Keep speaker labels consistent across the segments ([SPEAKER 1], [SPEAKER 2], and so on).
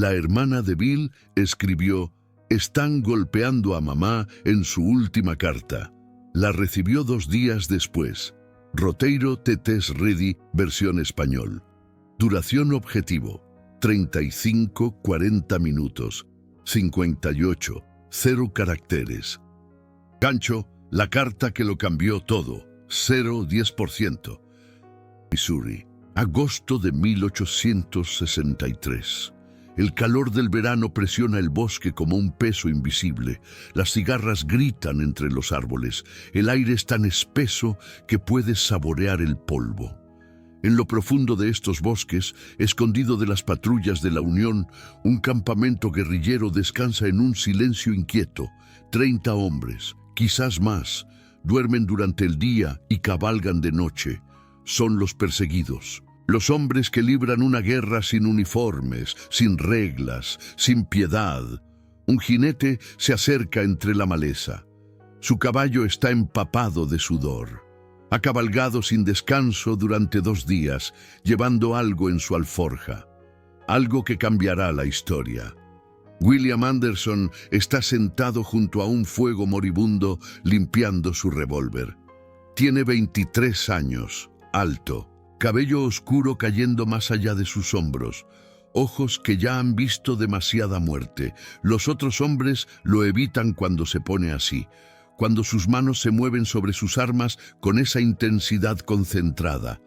[SPEAKER 1] la hermana de Bill escribió: «Están golpeando a mamá» en su última carta. La recibió 2 días después. Roteiro Tetes Ready, versión español. Duración objetivo: 35-40 minutos. 58, 0 caracteres. Gancho: la carta que lo cambió todo. 0-10%. Missouri, agosto de 1863. El calor del verano presiona el bosque como un peso invisible. Las cigarras gritan entre los árboles. El aire es tan espeso que puedes saborear el polvo. En lo profundo de estos bosques, escondido de las patrullas de la Unión, un campamento guerrillero descansa en un silencio inquieto. 30 hombres, quizás más, duermen durante el día y cabalgan de noche. Son los perseguidos. Los hombres que libran una guerra sin uniformes, sin reglas, sin piedad. Un jinete se acerca entre la maleza. Su caballo está empapado de sudor. Ha cabalgado sin descanso durante 2 días, llevando algo en su alforja. Algo que cambiará la historia. William Anderson está sentado junto a un fuego moribundo, limpiando su revólver. Tiene 23 años, alto. Cabello oscuro cayendo más allá de sus hombros, ojos que ya han visto demasiada muerte. Los otros hombres lo evitan cuando se pone así, cuando sus manos se mueven sobre sus armas con esa intensidad concentrada,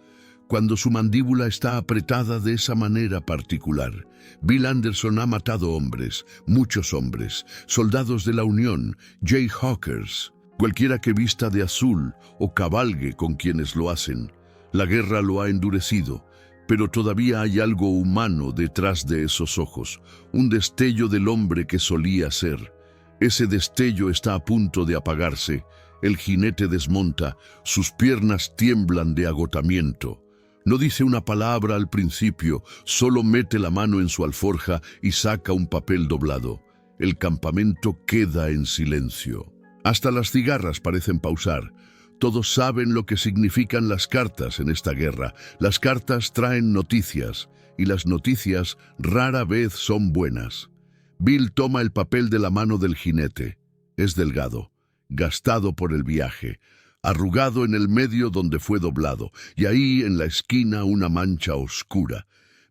[SPEAKER 1] cuando su mandíbula está apretada de esa manera particular. Bill Anderson ha matado hombres, muchos hombres, soldados de la Unión, Jayhawkers, cualquiera que vista de azul o cabalgue con quienes lo hacen. La guerra lo ha endurecido, pero todavía hay algo humano detrás de esos ojos, un destello del hombre que solía ser. Ese destello está a punto de apagarse. El jinete desmonta, sus piernas tiemblan de agotamiento. No dice una palabra al principio, solo mete la mano en su alforja y saca un papel doblado. El campamento queda en silencio. Hasta las cigarras parecen pausar. Todos saben lo que significan las cartas en esta guerra. Las cartas traen noticias, y las noticias rara vez son buenas. Bill toma el papel de la mano del jinete. Es delgado, gastado por el viaje, arrugado en el medio donde fue doblado, y ahí en la esquina una mancha oscura.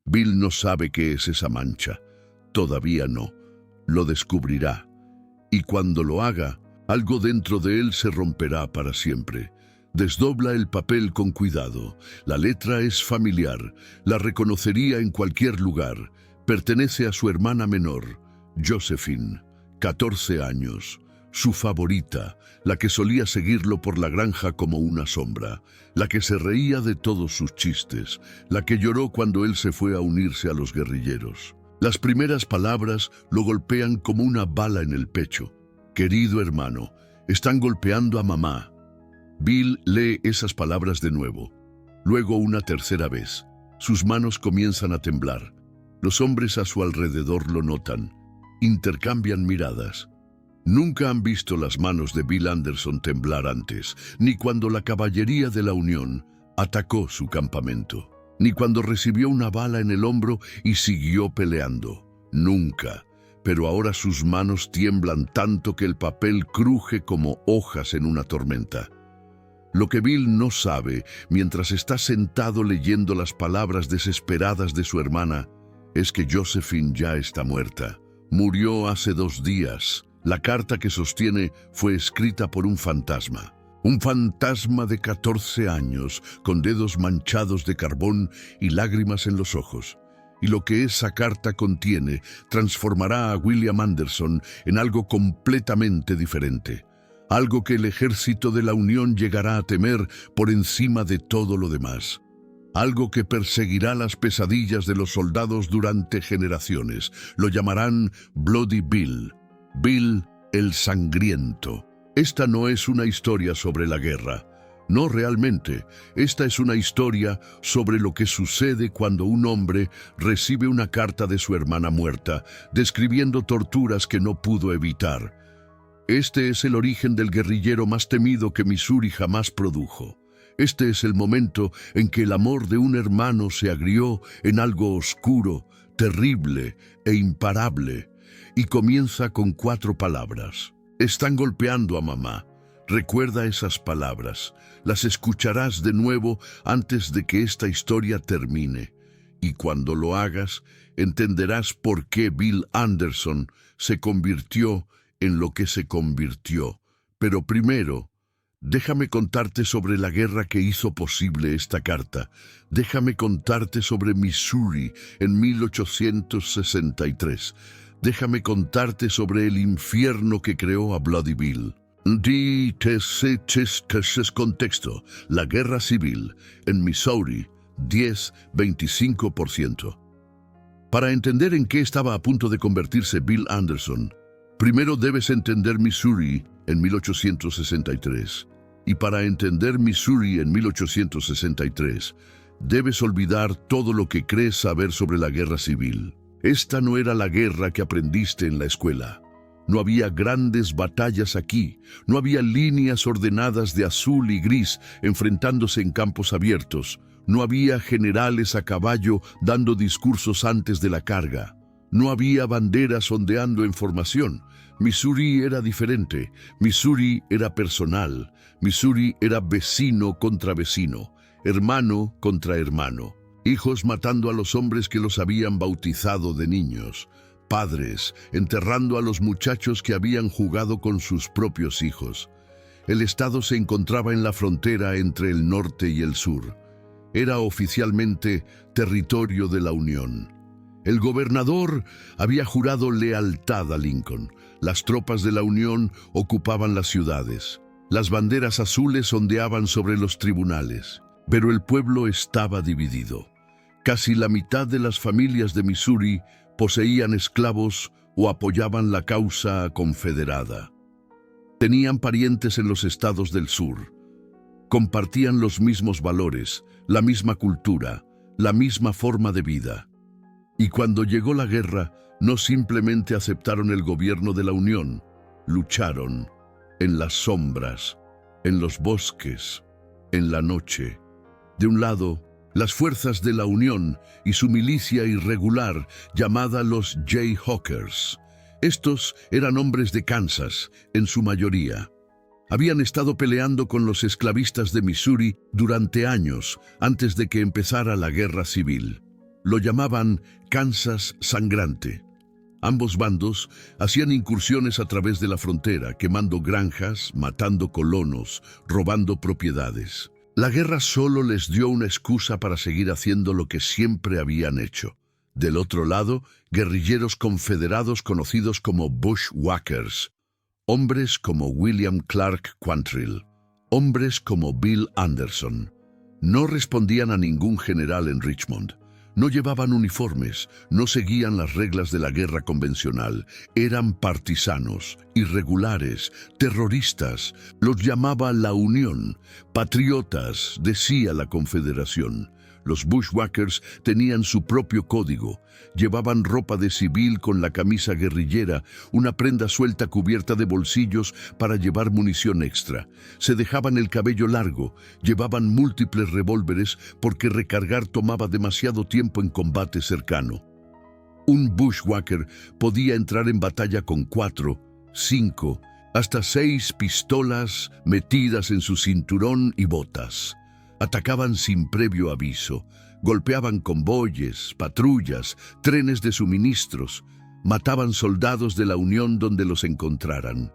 [SPEAKER 1] Bill no sabe qué es esa mancha. Todavía no. Lo descubrirá. Y cuando lo haga, algo dentro de él se romperá para siempre. Desdobla el papel con cuidado. La letra es familiar. La reconocería en cualquier lugar. Pertenece a su hermana menor, Josephine, 14 años. Su favorita, la que solía seguirlo por la granja como una sombra, la que se reía de todos sus chistes, la que lloró cuando él se fue a unirse a los guerrilleros. Las primeras palabras lo golpean como una bala en el pecho. Querido hermano, están golpeando a mamá. Bill lee esas palabras de nuevo, luego una tercera vez. Sus manos comienzan a temblar. Los hombres a su alrededor lo notan. Intercambian miradas. Nunca han visto las manos de Bill Anderson temblar antes, ni cuando la caballería de la Unión atacó su campamento, ni cuando recibió una bala en el hombro y siguió peleando. Nunca. Pero ahora sus manos tiemblan tanto que el papel cruje como hojas en una tormenta. Lo que Bill no sabe, mientras está sentado leyendo las palabras desesperadas de su hermana, es que Josephine ya está muerta. Murió hace 2 días. La carta que sostiene fue escrita por un fantasma. Un fantasma de 14 años, con dedos manchados de carbón y lágrimas en los ojos. Y lo que esa carta contiene transformará a William Anderson en algo completamente diferente. Algo que el ejército de la Unión llegará a temer por encima de todo lo demás. Algo que perseguirá las pesadillas de los soldados durante generaciones. Lo llamarán Bloody Bill. Bill el Sangriento. Esta no es una historia sobre la guerra. No realmente. Esta es una historia sobre lo que sucede cuando un hombre recibe una carta de su hermana muerta, describiendo torturas que no pudo evitar. Este es el origen del guerrillero más temido que Missouri jamás produjo. Este es el momento en que el amor de un hermano se agrió en algo oscuro, terrible e imparable, y comienza con 4 palabras. Están golpeando a mamá. Recuerda esas palabras. Las escucharás de nuevo antes de que esta historia termine. Y cuando lo hagas, entenderás por qué Bill Anderson se convirtió en lo que se convirtió. Pero primero, déjame contarte sobre la guerra que hizo posible esta carta. Déjame contarte sobre Missouri en 1863. Déjame contarte sobre el infierno que creó a Bloody Bill. Contexto. La guerra civil en Missouri, 10-25%. Para entender en qué estaba a punto de convertirse Bill Anderson, primero debes entender Missouri en 1863. Y para entender Missouri en 1863, debes olvidar todo lo que crees saber sobre la guerra civil. Esta no era la guerra que aprendiste en la escuela. No había grandes batallas aquí, no había líneas ordenadas de azul y gris enfrentándose en campos abiertos, no había generales a caballo dando discursos antes de la carga, no había banderas ondeando en formación. Missouri era diferente, Missouri era personal, Missouri era vecino contra vecino, hermano contra hermano, hijos matando a los hombres que los habían bautizado de niños, padres enterrando a los muchachos que habían jugado con sus propios hijos. El estado se encontraba en la frontera entre el norte y el sur. Era oficialmente territorio de la Unión. El gobernador había jurado lealtad a Lincoln. Las tropas de la Unión ocupaban las ciudades. Las banderas azules ondeaban sobre los tribunales. Pero el pueblo estaba dividido. Casi la mitad de las familias de Missouri poseían esclavos o apoyaban la causa confederada. Tenían parientes en los estados del sur. Compartían los mismos valores, la misma cultura, la misma forma de vida. Y cuando llegó la guerra, no simplemente aceptaron el gobierno de la Unión, lucharon en las sombras, en los bosques, en la noche. De un lado, las fuerzas de la Unión y su milicia irregular llamada los Jayhawkers. Estos eran hombres de Kansas, en su mayoría. Habían estado peleando con los esclavistas de Missouri durante años antes de que empezara la guerra civil. Lo llamaban Kansas Sangrante. Ambos bandos hacían incursiones a través de la frontera, quemando granjas, matando colonos, robando propiedades. La guerra solo les dio una excusa para seguir haciendo lo que siempre habían hecho. Del otro lado, guerrilleros confederados conocidos como Bushwhackers, hombres como William Clark Quantrill, hombres como Bill Anderson. No respondían a ningún general en Richmond. No llevaban uniformes, no seguían las reglas de la guerra convencional. Eran partisanos, irregulares, terroristas. Los llamaba la Unión. Patriotas, decía la Confederación. Los Bushwhackers tenían su propio código. Llevaban ropa de civil con la camisa guerrillera, una prenda suelta cubierta de bolsillos para llevar munición extra. Se dejaban el cabello largo, llevaban múltiples revólveres porque recargar tomaba demasiado tiempo en combate cercano. Un Bushwhacker podía entrar en batalla con 4, 5, hasta 6 pistolas metidas en su cinturón y botas. Atacaban sin previo aviso, golpeaban convoyes, patrullas, trenes de suministros, mataban soldados de la Unión donde los encontraran,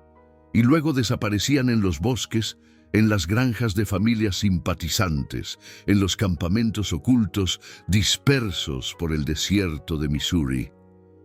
[SPEAKER 1] y luego desaparecían en los bosques, en las granjas de familias simpatizantes, en los campamentos ocultos, dispersos por el desierto de Missouri.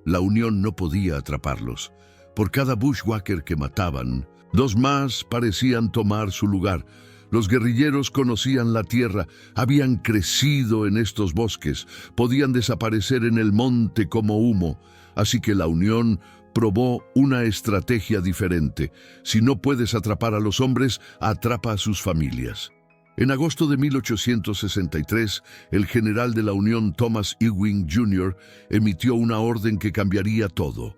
[SPEAKER 1] La Unión no podía atraparlos. Por cada Bushwhacker que mataban, 2 más parecían tomar su lugar. Los guerrilleros conocían la tierra, habían crecido en estos bosques, podían desaparecer en el monte como humo, así que la Unión probó una estrategia diferente. Si no puedes atrapar a los hombres, atrapa a sus familias. En agosto de 1863, el general de la Unión Thomas Ewing Jr. emitió una orden que cambiaría todo.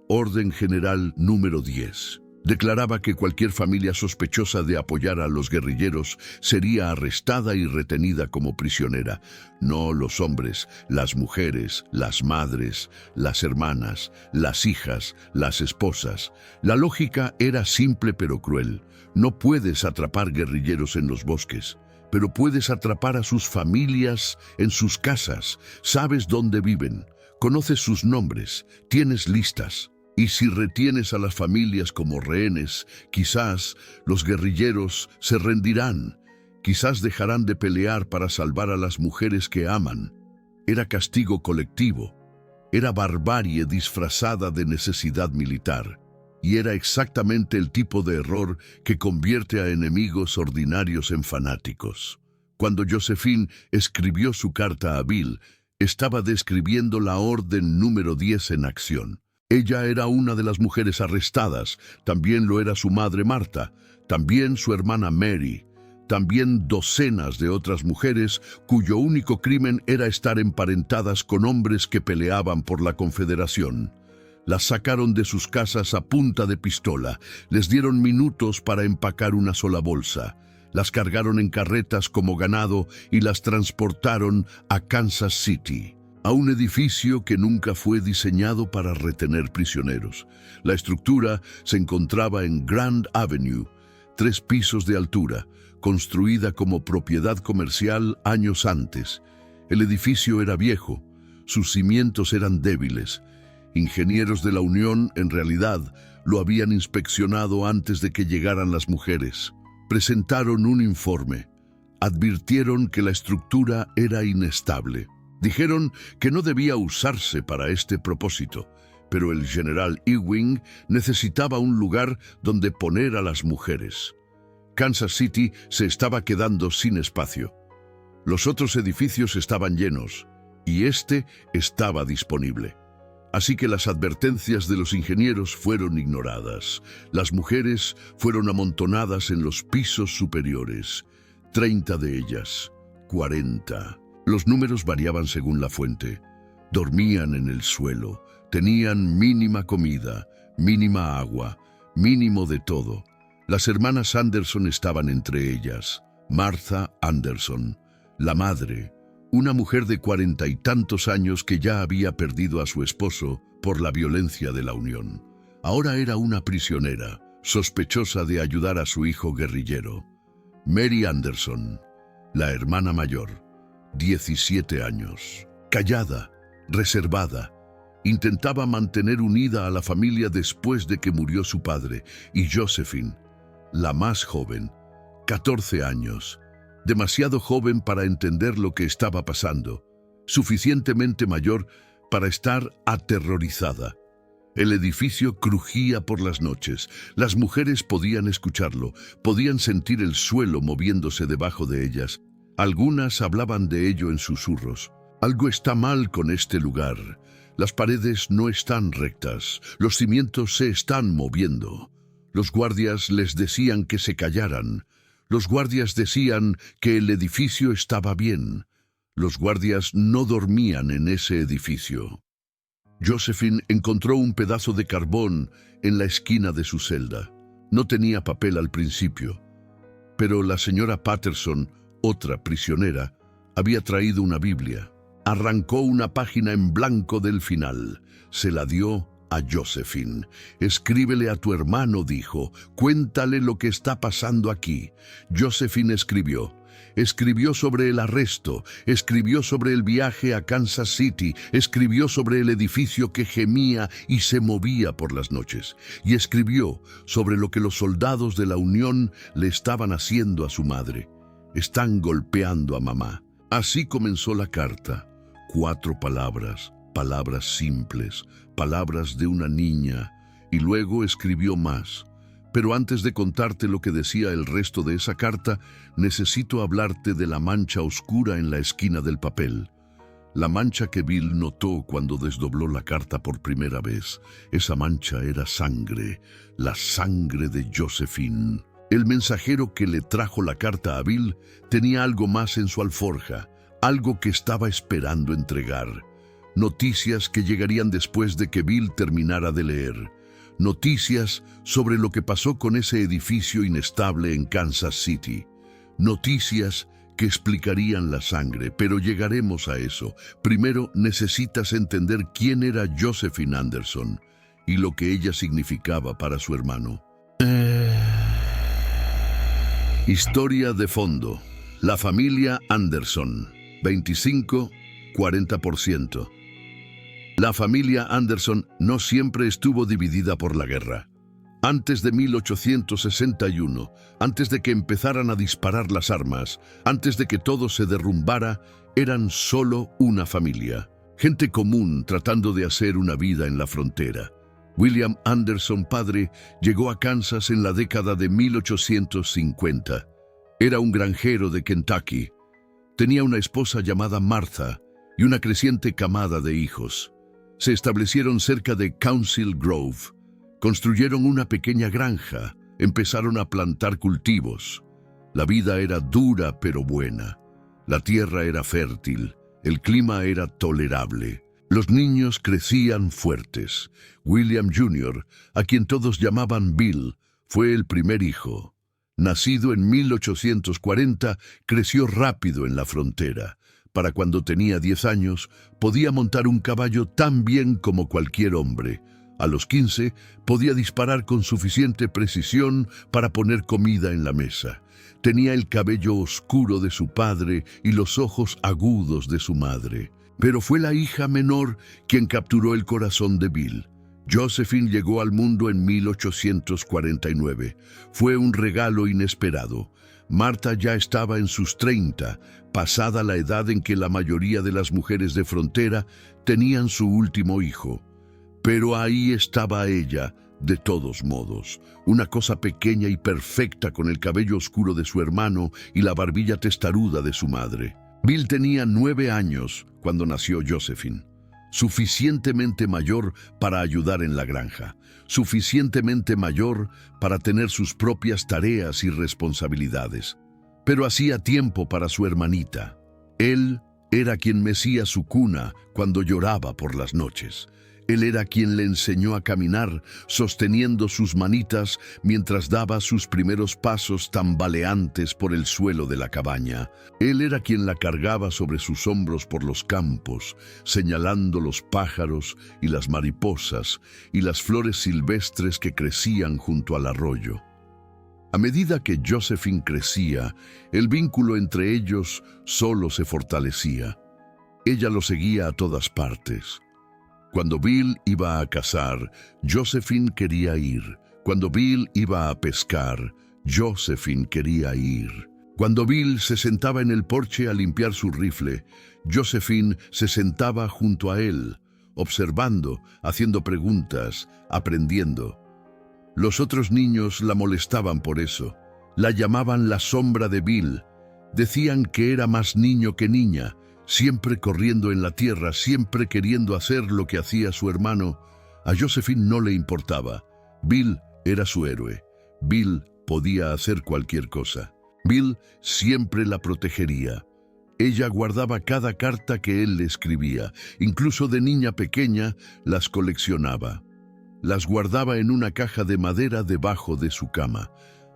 [SPEAKER 1] Orden General número 10. Declaraba que cualquier familia sospechosa de apoyar a los guerrilleros sería arrestada y retenida como prisionera. No los hombres, las mujeres, las madres, las hermanas, las hijas, las esposas. La lógica era simple pero cruel. No puedes atrapar guerrilleros en los bosques, pero puedes atrapar a sus familias en sus casas. Sabes dónde viven, conoces sus nombres, tienes listas. Y si retienes a las familias como rehenes, quizás los guerrilleros se rendirán, quizás dejarán de pelear para salvar a las mujeres que aman. Era castigo colectivo, era barbarie disfrazada de necesidad militar, y era exactamente el tipo de error que convierte a enemigos ordinarios en fanáticos. Cuando Josephine escribió su carta a Bill, estaba describiendo la orden número 10 en acción. Ella era una de las mujeres arrestadas, también lo era su madre Marta, también su hermana Mary, también docenas de otras mujeres cuyo único crimen era estar emparentadas con hombres que peleaban por la Confederación. Las sacaron de sus casas a punta de pistola, les dieron minutos para empacar una sola bolsa, las cargaron en carretas como ganado y las transportaron a Kansas City, a un edificio que nunca fue diseñado para retener prisioneros. La estructura se encontraba en Grand Avenue, 3 pisos de altura, construida como propiedad comercial años antes. El edificio era viejo, sus cimientos eran débiles. Ingenieros de la Unión, en realidad, lo habían inspeccionado antes de que llegaran las mujeres. Presentaron un informe. Advirtieron que la estructura era inestable. Dijeron que no debía usarse para este propósito, pero el general Ewing necesitaba un lugar donde poner a las mujeres. Kansas City se estaba quedando sin espacio. Los otros edificios estaban llenos, y este estaba disponible. Así que las advertencias de los ingenieros fueron ignoradas. Las mujeres fueron amontonadas en los pisos superiores. 30 de ellas, 40. Los números variaban según la fuente. Dormían en el suelo, tenían mínima comida, mínima agua, mínimo de todo. Las hermanas Anderson estaban entre ellas. Martha Anderson, la madre, una mujer de 40 y tantos años que ya había perdido a su esposo por la violencia de la Unión. Ahora era una prisionera, sospechosa de ayudar a su hijo guerrillero. Mary Anderson, la hermana mayor, 17 años. Callada, reservada, intentaba mantener unida a la familia después de que murió su padre, y Josephine, la más joven, 14 años, demasiado joven para entender lo que estaba pasando, suficientemente mayor para estar aterrorizada. El edificio crujía por las noches. Las mujeres podían escucharlo, podían sentir el suelo moviéndose debajo de ellas. Algunas hablaban de ello en susurros. Algo está mal con este lugar. Las paredes no están rectas. Los cimientos se están moviendo. Los guardias les decían que se callaran. Los guardias decían que el edificio estaba bien. Los guardias no dormían en ese edificio. Josephine encontró un pedazo de carbón en la esquina de su celda. No tenía papel al principio, pero la señora Patterson, otra prisionera, había traído una Biblia. Arrancó una página en blanco del final. Se la dio a Josephine. Escríbele a tu hermano, dijo. Cuéntale lo que está pasando aquí. Josephine escribió. Escribió sobre el arresto, escribió sobre el viaje a Kansas City, escribió sobre el edificio que gemía y se movía por las noches, y escribió sobre lo que los soldados de la Unión le estaban haciendo a su madre. Están golpeando a mamá. Así comenzó la carta. 4 palabras, palabras simples, palabras de una niña, y luego escribió más. Pero antes de contarte lo que decía el resto de esa carta, necesito hablarte de la mancha oscura en la esquina del papel. La mancha que Bill notó cuando desdobló la carta por primera vez. Esa mancha era sangre, la sangre de Josephine. El mensajero que le trajo la carta a Bill tenía algo más en su alforja, algo que estaba esperando entregar. Noticias que llegarían después de que Bill terminara de leer. Noticias sobre lo que pasó con ese edificio inestable en Kansas City. Noticias que explicarían la sangre, pero llegaremos a eso. Primero necesitas entender quién era Josephine Anderson y lo que ella significaba para su hermano. Historia de fondo. La familia Anderson. 25-40%. La familia Anderson no siempre estuvo dividida por la guerra. Antes de 1861, antes de que empezaran a disparar las armas, antes de que todo se derrumbara, eran solo una familia. Gente común tratando de hacer una vida en la frontera. William Anderson, padre, llegó a Kansas en la década de 1850. Era un granjero de Kentucky. Tenía una esposa llamada Martha y una creciente camada de hijos. Se establecieron cerca de Council Grove. Construyeron una pequeña granja. Empezaron a plantar cultivos. La vida era dura pero buena. La tierra era fértil. El clima era tolerable. Los niños crecían fuertes. William Jr., a quien todos llamaban Bill, fue el primer hijo. Nacido en 1840, creció rápido en la frontera. Para cuando tenía 10 años, podía montar un caballo tan bien como cualquier hombre. A los 15, podía disparar con suficiente precisión para poner comida en la mesa. Tenía el cabello oscuro de su padre y los ojos agudos de su madre. Pero fue la hija menor quien capturó el corazón de Bill. Josephine llegó al mundo en 1849. Fue un regalo inesperado. Martha ya estaba en sus 30, pasada la edad en que la mayoría de las mujeres de frontera tenían su último hijo. Pero ahí estaba ella, de todos modos, una cosa pequeña y perfecta con el cabello oscuro de su hermano y la barbilla testaruda de su madre. Bill tenía 9 años cuando nació Josephine. Suficientemente mayor para ayudar en la granja, suficientemente mayor para tener sus propias tareas y responsabilidades. Pero hacía tiempo para su hermanita. Él era quien mecía su cuna cuando lloraba por las noches. Él era quien le enseñó a caminar, sosteniendo sus manitas mientras daba sus primeros pasos tambaleantes por el suelo de la cabaña. Él era quien la cargaba sobre sus hombros por los campos, señalando los pájaros y las mariposas y las flores silvestres que crecían junto al arroyo. A medida que Josephine crecía, el vínculo entre ellos solo se fortalecía. Ella lo seguía a todas partes. Cuando Bill iba a cazar, Josephine quería ir. Cuando Bill iba a pescar, Josephine quería ir. Cuando Bill se sentaba en el porche a limpiar su rifle, Josephine se sentaba junto a él, observando, haciendo preguntas, aprendiendo. Los otros niños la molestaban por eso. La llamaban la sombra de Bill. Decían que era más niño que niña, siempre corriendo en la tierra, siempre queriendo hacer lo que hacía su hermano. A Josephine no le importaba. Bill era su héroe. Bill podía hacer cualquier cosa. Bill siempre la protegería. Ella guardaba cada carta que él le escribía. Incluso de niña pequeña las coleccionaba. Las guardaba en una caja de madera debajo de su cama.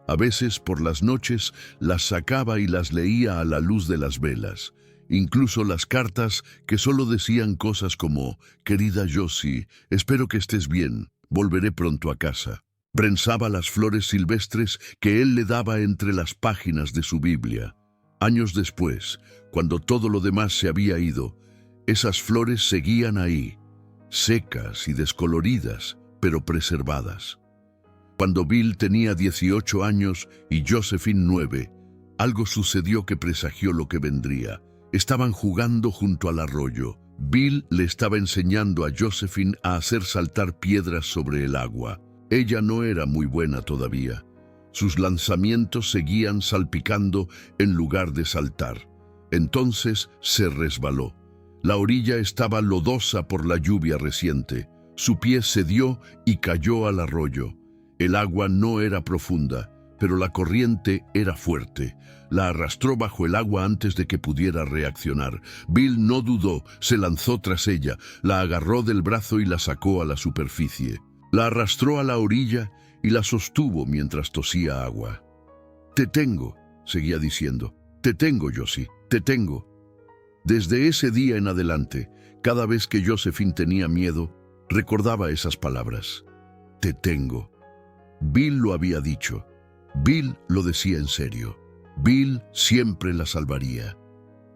[SPEAKER 1] A veces, por las noches, las sacaba y las leía a la luz de las velas. Incluso las cartas que solo decían cosas como: «Querida Josie, espero que estés bien, volveré pronto a casa». Prensaba las flores silvestres que él le daba entre las páginas de su Biblia. Años después, cuando todo lo demás se había ido, esas flores seguían ahí, secas y descoloridas, pero preservadas. Cuando Bill tenía 18 años y Josephine 9, algo sucedió que presagió lo que vendría. Estaban jugando junto al arroyo. Bill le estaba enseñando a Josephine a hacer saltar piedras sobre el agua. Ella no era muy buena todavía. Sus lanzamientos seguían salpicando en lugar de saltar. Entonces se resbaló. La orilla estaba lodosa por la lluvia reciente. Su pie cedió y cayó al arroyo. El agua no era profunda, pero la corriente era fuerte. La arrastró bajo el agua antes de que pudiera reaccionar. Bill no dudó, se lanzó tras ella, la agarró del brazo y la sacó a la superficie. La arrastró a la orilla y la sostuvo mientras tosía agua. «Te tengo», seguía diciendo. «Te tengo, Josie, te tengo». Desde ese día en adelante, cada vez que Josephine tenía miedo, recordaba esas palabras. «Te tengo». Bill lo había dicho. Bill lo decía en serio. Bill siempre la salvaría.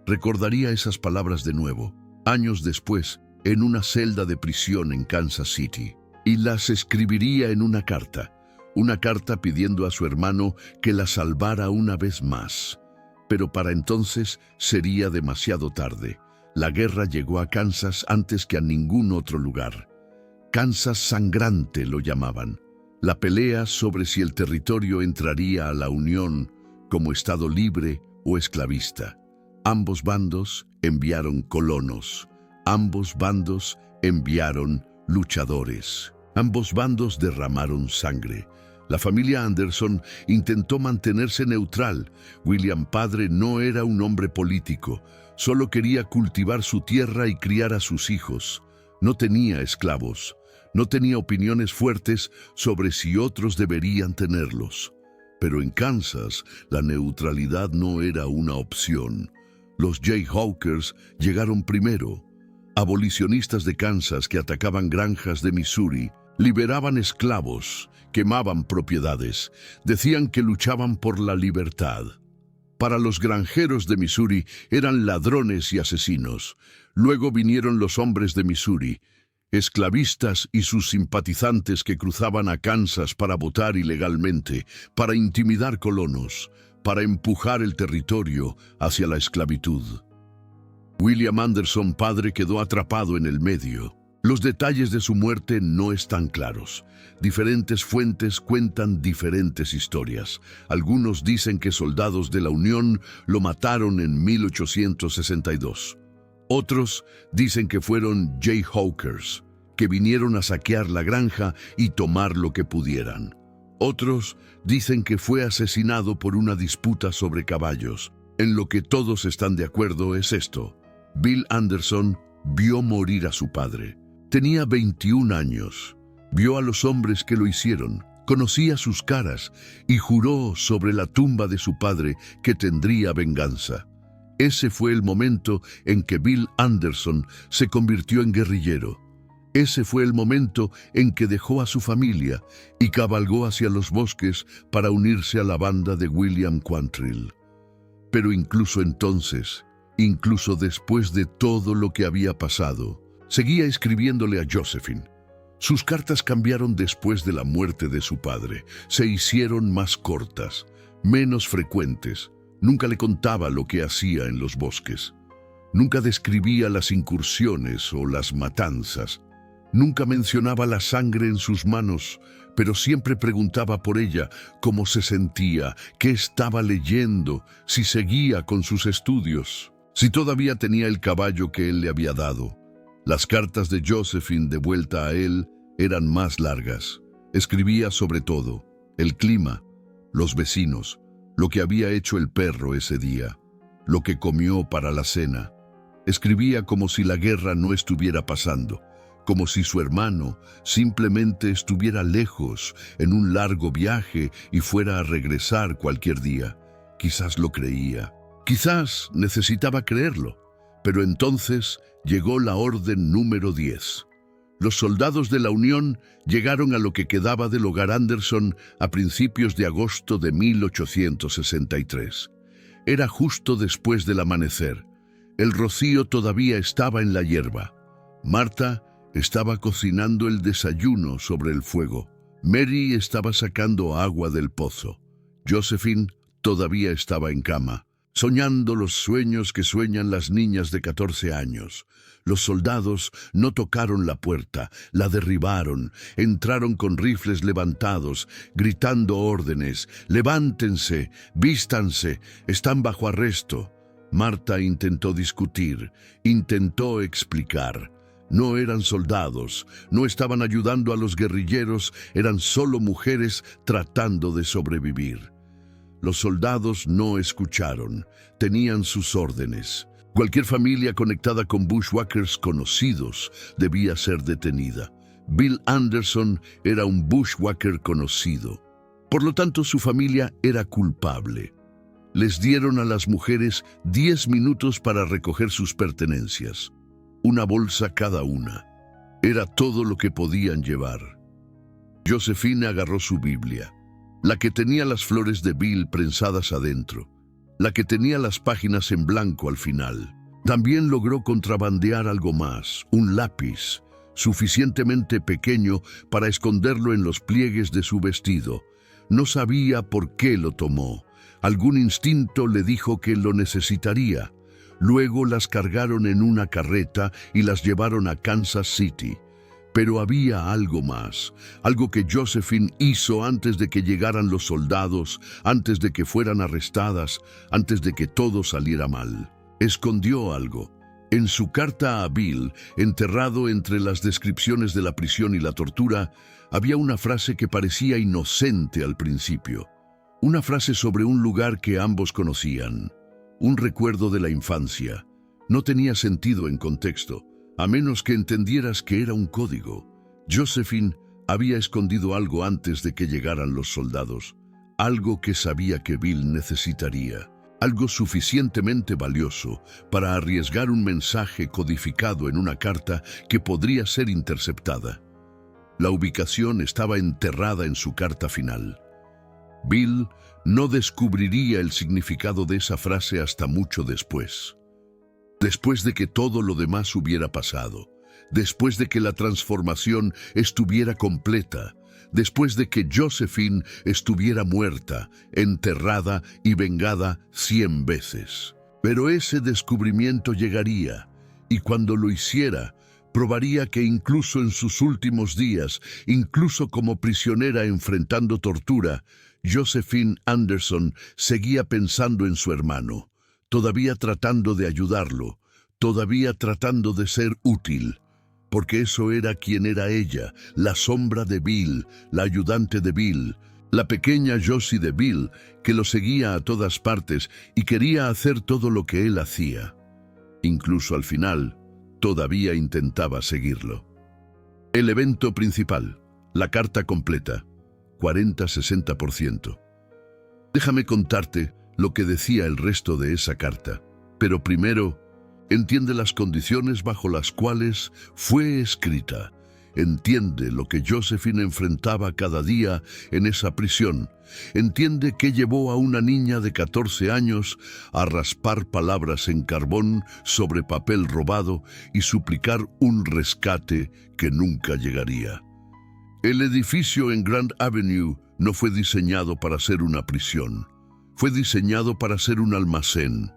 [SPEAKER 1] Recordaría esas palabras de nuevo, años después, en una celda de prisión en Kansas City, y las escribiría en una carta pidiendo a su hermano que la salvara una vez más. Pero para entonces sería demasiado tarde. La guerra llegó a Kansas antes que a ningún otro lugar. Kansas sangrante lo llamaban. La pelea sobre si el territorio entraría a la Unión como estado libre o esclavista. Ambos bandos enviaron colonos. Ambos bandos enviaron luchadores. Ambos bandos derramaron sangre. La familia Anderson intentó mantenerse neutral. William padre no era un hombre político. Solo quería cultivar su tierra y criar a sus hijos. No tenía esclavos. No tenía opiniones fuertes sobre si otros deberían tenerlos. Pero en Kansas, la neutralidad no era una opción. Los Jayhawkers llegaron primero. Abolicionistas de Kansas que atacaban granjas de Missouri, liberaban esclavos, quemaban propiedades, decían que luchaban por la libertad. Para los granjeros de Missouri eran ladrones y asesinos. Luego vinieron los hombres de Missouri, esclavistas y sus simpatizantes que cruzaban a Kansas para votar ilegalmente, para intimidar colonos, para empujar el territorio hacia la esclavitud. William Anderson padre quedó atrapado en el medio. Los detalles de su muerte no están claros. Diferentes fuentes cuentan diferentes historias. Algunos dicen que soldados de la Unión lo mataron en 1862. Otros dicen que fueron Jayhawkers, que vinieron a saquear la granja y tomar lo que pudieran. Otros dicen que fue asesinado por una disputa sobre caballos. En lo que todos están de acuerdo es esto: Bill Anderson vio morir a su padre. Tenía 21 años. Vio a los hombres que lo hicieron, conocía sus caras y juró sobre la tumba de su padre que tendría venganza. Ese fue el momento en que Bill Anderson se convirtió en guerrillero. Ese fue el momento en que dejó a su familia y cabalgó hacia los bosques para unirse a la banda de William Quantrill. Pero incluso entonces, incluso después de todo lo que había pasado, seguía escribiéndole a Josephine. Sus cartas cambiaron después de la muerte de su padre. Se hicieron más cortas, menos frecuentes. Nunca le contaba lo que hacía en los bosques. Nunca describía las incursiones o las matanzas. Nunca mencionaba la sangre en sus manos, pero siempre preguntaba por ella, cómo se sentía, qué estaba leyendo, si seguía con sus estudios, si todavía tenía el caballo que él le había dado. Las cartas de Josephine de vuelta a él eran más largas. Escribía sobre todo: el clima, los vecinos, lo que había hecho el perro ese día, lo que comió para la cena. Escribía como si la guerra no estuviera pasando, como si su hermano simplemente estuviera lejos en un largo viaje y fuera a regresar cualquier día. Quizás lo creía, quizás necesitaba creerlo, pero entonces llegó la orden número 10. Los soldados de la Unión llegaron a lo que quedaba del hogar Anderson a principios de agosto de 1863. Era justo después del amanecer. El rocío todavía estaba en la hierba. Marta estaba cocinando el desayuno sobre el fuego. Mary estaba sacando agua del pozo. Josephine todavía estaba en cama, soñando los sueños que sueñan las niñas de 14 años. Los soldados no tocaron la puerta, la derribaron, entraron con rifles levantados, gritando órdenes: «Levántense, vístanse, están bajo arresto». Marta intentó discutir, intentó explicar. No eran soldados, no estaban ayudando a los guerrilleros, eran solo mujeres tratando de sobrevivir. Los soldados no escucharon, tenían sus órdenes. Cualquier familia conectada con bushwhackers conocidos debía ser detenida. Bill Anderson era un bushwhacker conocido. Por lo tanto, su familia era culpable. Les dieron a las mujeres 10 minutos para recoger sus pertenencias. Una bolsa cada una. Era todo lo que podían llevar. Josephine agarró su Biblia, la que tenía las flores de Bill prensadas adentro, la que tenía las páginas en blanco al final. También logró contrabandear algo más, un lápiz, suficientemente pequeño para esconderlo en los pliegues de su vestido. No sabía por qué lo tomó. Algún instinto le dijo que lo necesitaría. Luego las cargaron en una carreta y las llevaron a Kansas City. Pero había algo más, algo que Josephine hizo antes de que llegaran los soldados, antes de que fueran arrestadas, antes de que todo saliera mal. Escondió algo. En su carta a Bill, enterrado entre las descripciones de la prisión y la tortura, había una frase que parecía inocente al principio. Una frase sobre un lugar que ambos conocían. Un recuerdo de la infancia. No tenía sentido en contexto, a menos que entendieras que era un código. Josephine había escondido algo antes de que llegaran los soldados. Algo que sabía que Bill necesitaría. Algo suficientemente valioso para arriesgar un mensaje codificado en una carta que podría ser interceptada. La ubicación estaba enterrada en su carta final. Bill no descubriría el significado de esa frase hasta mucho después. Después de que todo lo demás hubiera pasado, después de que la transformación estuviera completa, después de que Josephine estuviera muerta, enterrada y vengada 100 veces. Pero ese descubrimiento llegaría, y cuando lo hiciera, probaría que incluso en sus últimos días, incluso como prisionera enfrentando tortura, Josephine Anderson seguía pensando en su hermano, todavía tratando de ayudarlo, todavía tratando de ser útil. Porque eso era quien era ella, la sombra de Bill, la ayudante de Bill, la pequeña Josie de Bill, que lo seguía a todas partes y quería hacer todo lo que él hacía. Incluso al final, todavía intentaba seguirlo. El evento principal, la carta completa, 40-60%. Déjame contarte lo que decía el resto de esa carta, pero primero, entiende las condiciones bajo las cuales fue escrita. Entiende lo que Josephine enfrentaba cada día en esa prisión. Entiende qué llevó a una niña de 14 años a raspar palabras en carbón sobre papel robado y suplicar un rescate que nunca llegaría. El edificio en Grand Avenue no fue diseñado para ser una prisión. Fue diseñado para ser un almacén.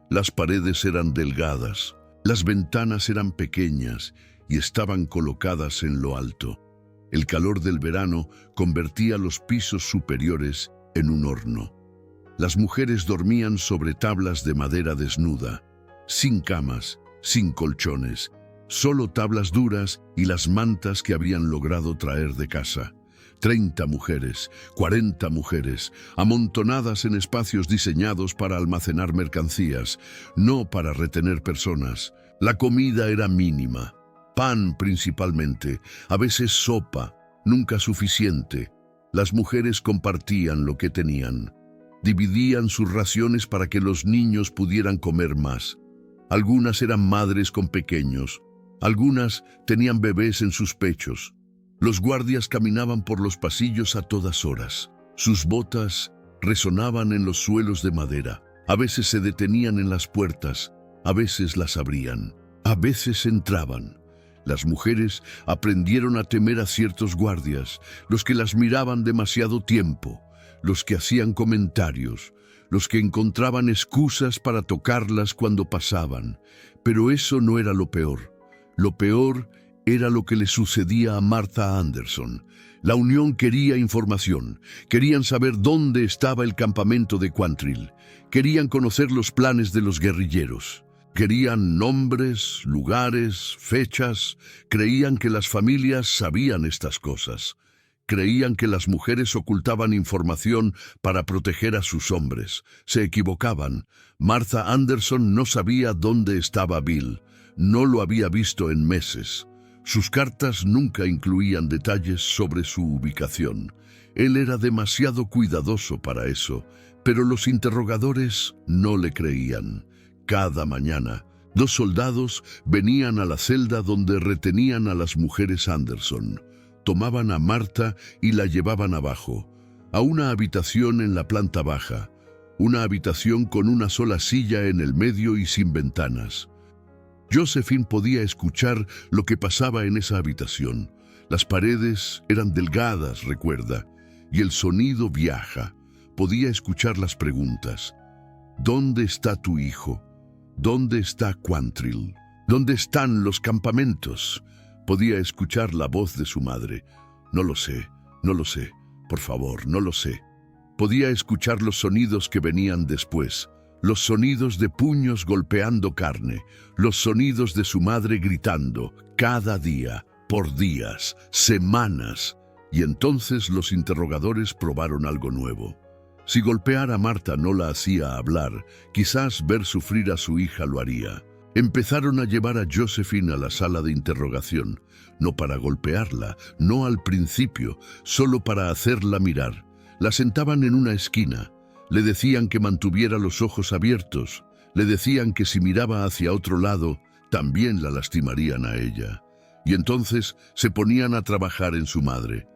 [SPEAKER 1] Las paredes eran delgadas, las ventanas eran pequeñas y estaban colocadas en lo alto. El calor del verano convertía los pisos superiores en un horno. Las mujeres dormían sobre tablas de madera desnuda, sin camas, sin colchones, solo tablas duras y las mantas que habían logrado traer de casa. 30 mujeres, 40 mujeres, amontonadas en espacios diseñados para almacenar mercancías, no para retener personas. La comida era mínima, pan principalmente, a veces sopa, nunca suficiente. Las mujeres compartían lo que tenían. Dividían sus raciones para que los niños pudieran comer más. Algunas eran madres con pequeños, algunas tenían bebés en sus pechos. Los guardias caminaban por los pasillos a todas horas. Sus botas resonaban en los suelos de madera. A veces se detenían en las puertas, a veces las abrían, a veces entraban. Las mujeres aprendieron a temer a ciertos guardias, los que las miraban demasiado tiempo, los que hacían comentarios, los que encontraban excusas para tocarlas cuando pasaban. Pero eso no era lo peor. Lo peor era lo que le sucedía a Martha Anderson. La Unión quería información. Querían saber dónde estaba el campamento de Quantrill. Querían conocer los planes de los guerrilleros. Querían nombres, lugares, fechas. Creían que las familias sabían estas cosas. Creían que las mujeres ocultaban información para proteger a sus hombres. Se equivocaban. Martha Anderson no sabía dónde estaba Bill. No lo había visto en meses. Sus cartas nunca incluían detalles sobre su ubicación. Él era demasiado cuidadoso para eso, pero los interrogadores no le creían. Cada mañana, 2 soldados venían a la celda donde retenían a las mujeres Anderson. Tomaban a Marta y la llevaban abajo, a una habitación en la planta baja, una habitación con una sola silla en el medio y sin ventanas. Josephine podía escuchar lo que pasaba en esa habitación. Las paredes eran delgadas, recuerda, y el sonido viaja. Podía escuchar las preguntas. ¿Dónde está tu hijo? ¿Dónde está Quantrill? ¿Dónde están los campamentos? Podía escuchar la voz de su madre. No lo sé, no lo sé, por favor, no lo sé. Podía escuchar los sonidos que venían después, los sonidos de puños golpeando carne, los sonidos de su madre gritando, cada día, por días, semanas. Y entonces los interrogadores probaron algo nuevo. Si golpear a Marta no la hacía hablar, quizás ver sufrir a su hija lo haría. Empezaron a llevar a Josephine a la sala de interrogación, no para golpearla, no al principio, solo para hacerla mirar. La sentaban en una esquina, le decían que mantuviera los ojos abiertos, le decían que si miraba hacia otro lado, también la lastimarían a ella. Y entonces se ponían a trabajar en su madre.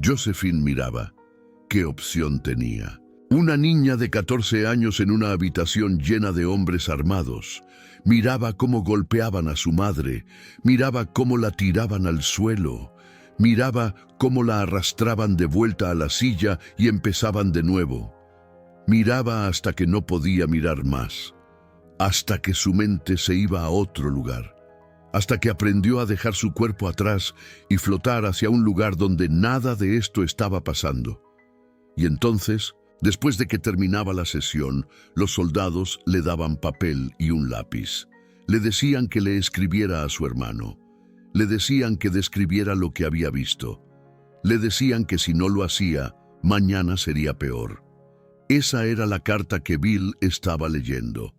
[SPEAKER 1] Josephine miraba. ¿Qué opción tenía? Una niña de 14 años en una habitación llena de hombres armados. Miraba cómo golpeaban a su madre, miraba cómo la tiraban al suelo, miraba cómo la arrastraban de vuelta a la silla y empezaban de nuevo. Miraba hasta que no podía mirar más, hasta que su mente se iba a otro lugar, hasta que aprendió a dejar su cuerpo atrás y flotar hacia un lugar donde nada de esto estaba pasando. Y entonces, después de que terminaba la sesión, los soldados le daban papel y un lápiz. Le decían que le escribiera a su hermano. Le decían que describiera lo que había visto. Le decían que si no lo hacía, mañana sería peor. Esa era la carta que Bill estaba leyendo.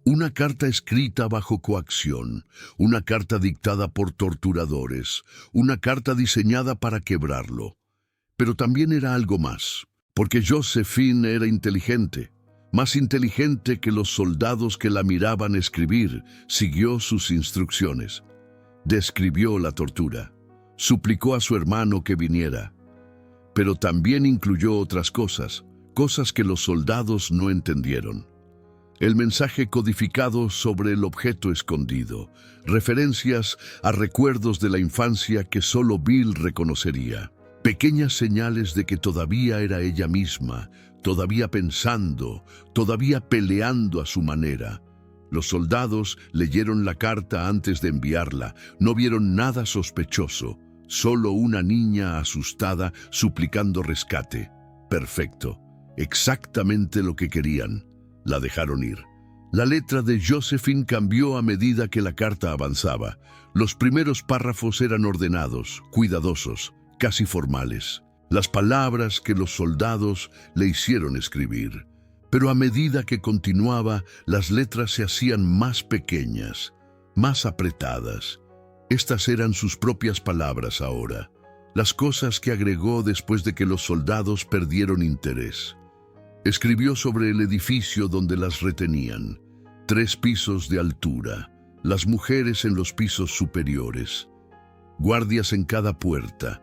[SPEAKER 1] Una carta escrita bajo coacción, una carta dictada por torturadores, una carta diseñada para quebrarlo. Pero también era algo más. Porque Josephine era inteligente, más inteligente que los soldados que la miraban escribir, siguió sus instrucciones. Describió la tortura, suplicó a su hermano que viniera, pero también incluyó otras cosas, cosas que los soldados no entendieron. El mensaje codificado sobre el objeto escondido, referencias a recuerdos de la infancia que solo Bill reconocería. Pequeñas señales de que todavía era ella misma, todavía pensando, todavía peleando a su manera. Los soldados leyeron la carta antes de enviarla, no vieron nada sospechoso, solo una niña asustada suplicando rescate. Perfecto, exactamente lo que querían. La dejaron ir. La letra de Josephine cambió a medida que la carta avanzaba. Los primeros párrafos eran ordenados, cuidadosos, casi formales, las palabras que los soldados le hicieron escribir. Pero a medida que continuaba, las letras se hacían más pequeñas, más apretadas. Estas eran sus propias palabras ahora, las cosas que agregó después de que los soldados perdieron interés. Escribió sobre el edificio donde las retenían, 3 pisos de altura, las mujeres en los pisos superiores, guardias en cada puerta.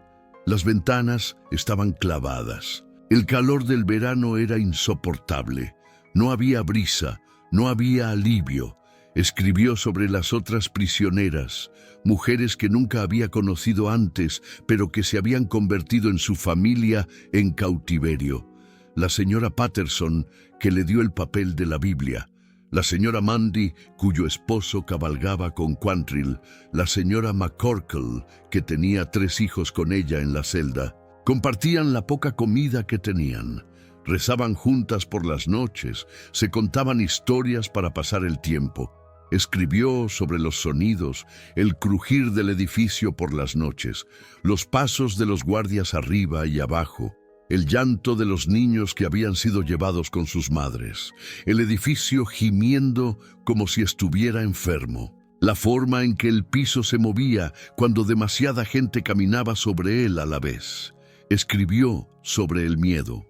[SPEAKER 1] Las ventanas estaban clavadas. El calor del verano era insoportable. No había brisa, no había alivio. Escribió sobre las otras prisioneras, mujeres que nunca había conocido antes, pero que se habían convertido en su familia en cautiverio. La señora Patterson, que le dio el papel de la Biblia. La señora Mandy, cuyo esposo cabalgaba con Quantrill, la señora McCorkle, que tenía 3 hijos con ella en la celda. Compartían la poca comida que tenían. Rezaban juntas por las noches, se contaban historias para pasar el tiempo. Escribió sobre los sonidos, el crujir del edificio por las noches, los pasos de los guardias arriba y abajo, el llanto de los niños que habían sido llevados con sus madres, el edificio gimiendo como si estuviera enfermo. la forma en que el piso se movía cuando demasiada gente caminaba sobre él a la vez. Escribió sobre el miedo.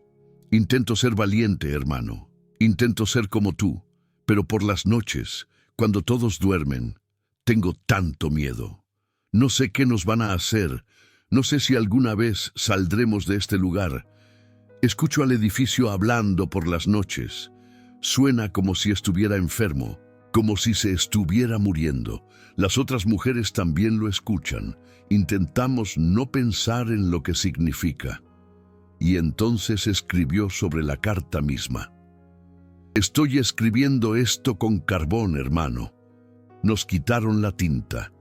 [SPEAKER 1] Intento ser valiente, hermano. Intento ser como tú, pero por las noches, cuando todos duermen, tengo tanto miedo. No sé qué nos van a hacer. No sé si alguna vez saldremos de este lugar. Escucho al edificio hablando por las noches. Suena como si estuviera enfermo, como si se estuviera muriendo. Las otras mujeres también lo escuchan. Intentamos no pensar en lo que significa. Y entonces escribió sobre la carta misma. Estoy escribiendo esto con carbón, hermano. Nos quitaron la tinta.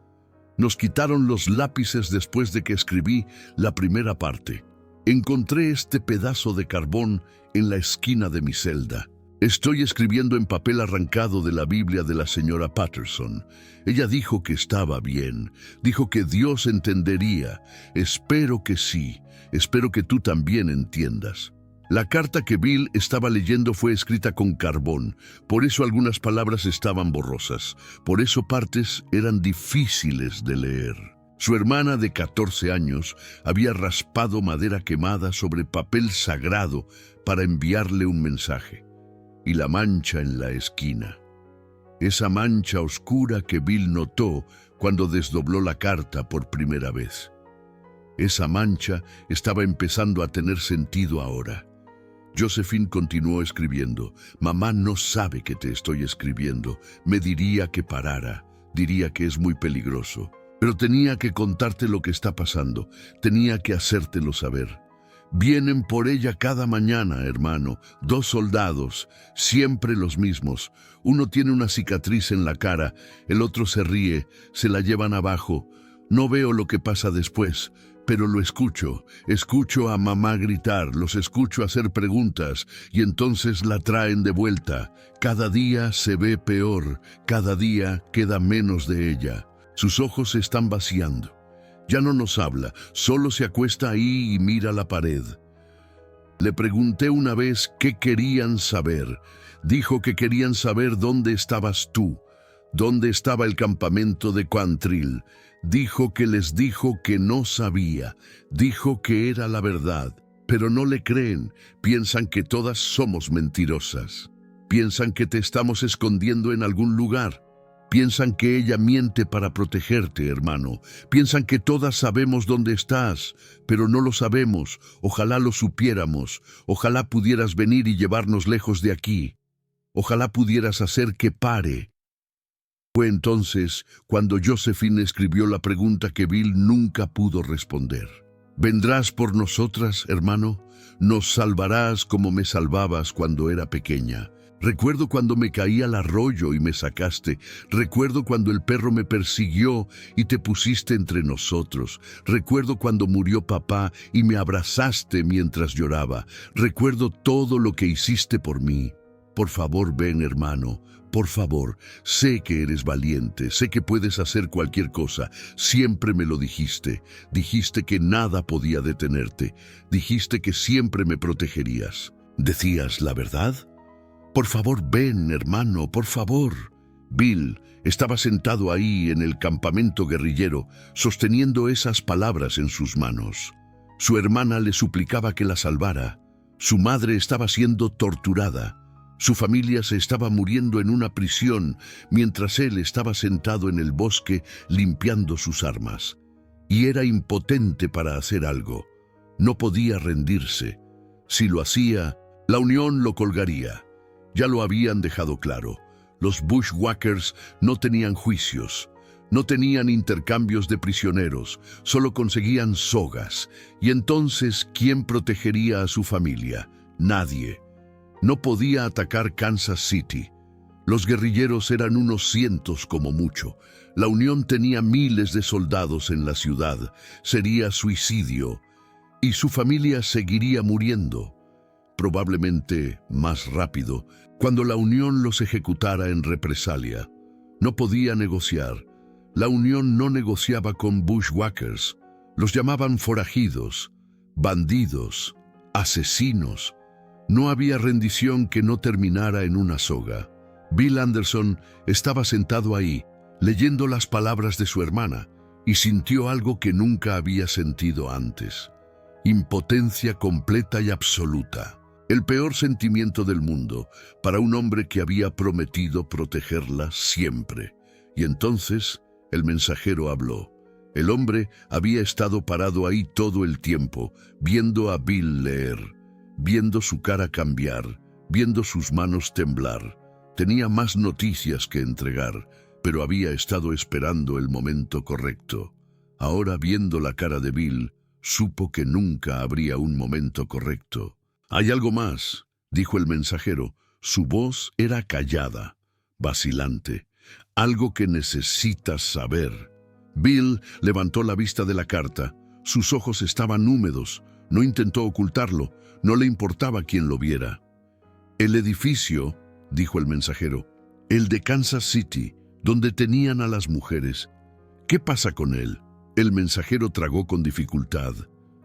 [SPEAKER 1] Nos quitaron los lápices después de que escribí la primera parte. Encontré este pedazo de carbón en la esquina de mi celda. Estoy escribiendo en papel arrancado de la Biblia de la señora Patterson. Ella dijo que estaba bien. Dijo que Dios entendería. Espero que sí. Espero que tú también entiendas. La carta que Bill estaba leyendo fue escrita con carbón, por eso algunas palabras estaban borrosas, por eso partes eran difíciles de leer. Su hermana de 14 años había raspado madera quemada sobre papel sagrado para enviarle un mensaje. Y la mancha en la esquina. Esa mancha oscura que Bill notó cuando desdobló la carta por primera vez. Esa mancha estaba empezando a tener sentido ahora. Josephine continuó escribiendo. Mamá no sabe que te estoy escribiendo. Me diría que parara. Diría que es muy peligroso. Pero tenía que contarte lo que está pasando. Tenía que hacértelo saber. Vienen por ella cada mañana, hermano. 2 soldados, siempre los mismos. Uno tiene una cicatriz en la cara, el otro se ríe, se la llevan abajo. No veo lo que pasa después, pero lo escucho. Escucho a mamá gritar, los escucho hacer preguntas y entonces la traen de vuelta. Cada día se ve peor, cada día queda menos de ella. Sus ojos se están vaciando. Ya no nos habla, solo se acuesta ahí y mira la pared. Le pregunté una vez qué querían saber. Dijo que querían saber dónde estabas tú, dónde estaba el campamento de Quantrill. Dijo que les dijo que no sabía, dijo que era la verdad, pero no le creen, piensan que todas somos mentirosas. Piensan que te estamos escondiendo en algún lugar. Piensan que ella miente para protegerte, hermano. Piensan que todas sabemos dónde estás, pero no lo sabemos. Ojalá lo supiéramos. Ojalá pudieras venir y llevarnos lejos de aquí. Ojalá pudieras hacer que pare. Fue entonces cuando Josephine escribió la pregunta que Bill nunca pudo responder. ¿Vendrás por nosotras, hermano? ¿Nos salvarás como me salvabas cuando era pequeña? Recuerdo cuando me caí al arroyo y me sacaste. Recuerdo cuando el perro me persiguió y te pusiste entre nosotros. Recuerdo cuando murió papá y me abrazaste mientras lloraba. Recuerdo todo lo que hiciste por mí. Por favor, ven, hermano. Por favor, sé que eres valiente, sé que puedes hacer cualquier cosa. Siempre me lo dijiste. Dijiste que nada podía detenerte. Dijiste que siempre me protegerías. ¿Decías la verdad? Por favor, ven, hermano, por favor. Bill estaba sentado ahí en el campamento guerrillero, sosteniendo esas palabras en sus manos. Su hermana le suplicaba que la salvara. Su madre estaba siendo torturada. Su familia se estaba muriendo en una prisión, mientras él estaba sentado en el bosque limpiando sus armas. Y era impotente para hacer algo. No podía rendirse. Si lo hacía, la Unión lo colgaría. Ya lo habían dejado claro. Los Bushwhackers no tenían juicios, no tenían intercambios de prisioneros, solo conseguían sogas. Y entonces, ¿quién protegería a su familia? Nadie. No podía atacar Kansas City. Los guerrilleros eran unos cientos como mucho. La Unión tenía miles de soldados en la ciudad. Sería suicidio. Y su familia seguiría muriendo. Probablemente más rápido, cuando la Unión los ejecutara en represalia. No podía negociar. La Unión no negociaba con Bushwhackers. Los llamaban forajidos, bandidos, asesinos. No había rendición que no terminara en una soga. Bill Anderson estaba sentado ahí, leyendo las palabras de su hermana, y sintió algo que nunca había sentido antes: impotencia completa y absoluta. El peor sentimiento del mundo para un hombre que había prometido protegerla siempre. Y entonces el mensajero habló. El hombre había estado parado ahí todo el tiempo, viendo a Bill leer, viendo su cara cambiar, viendo sus manos temblar. Tenía más noticias que entregar, pero había estado esperando el momento correcto. Ahora, viendo la cara de Bill, supo que nunca habría un momento correcto. «Hay algo más», dijo el mensajero. Su voz era callada, vacilante. «Algo que necesitas saber». Bill levantó la vista de la carta. Sus ojos estaban húmedos. No intentó ocultarlo. No le importaba quién lo viera. «El edificio», dijo el mensajero, «el de Kansas City, donde tenían a las mujeres. ¿Qué pasa con él?» El mensajero tragó con dificultad.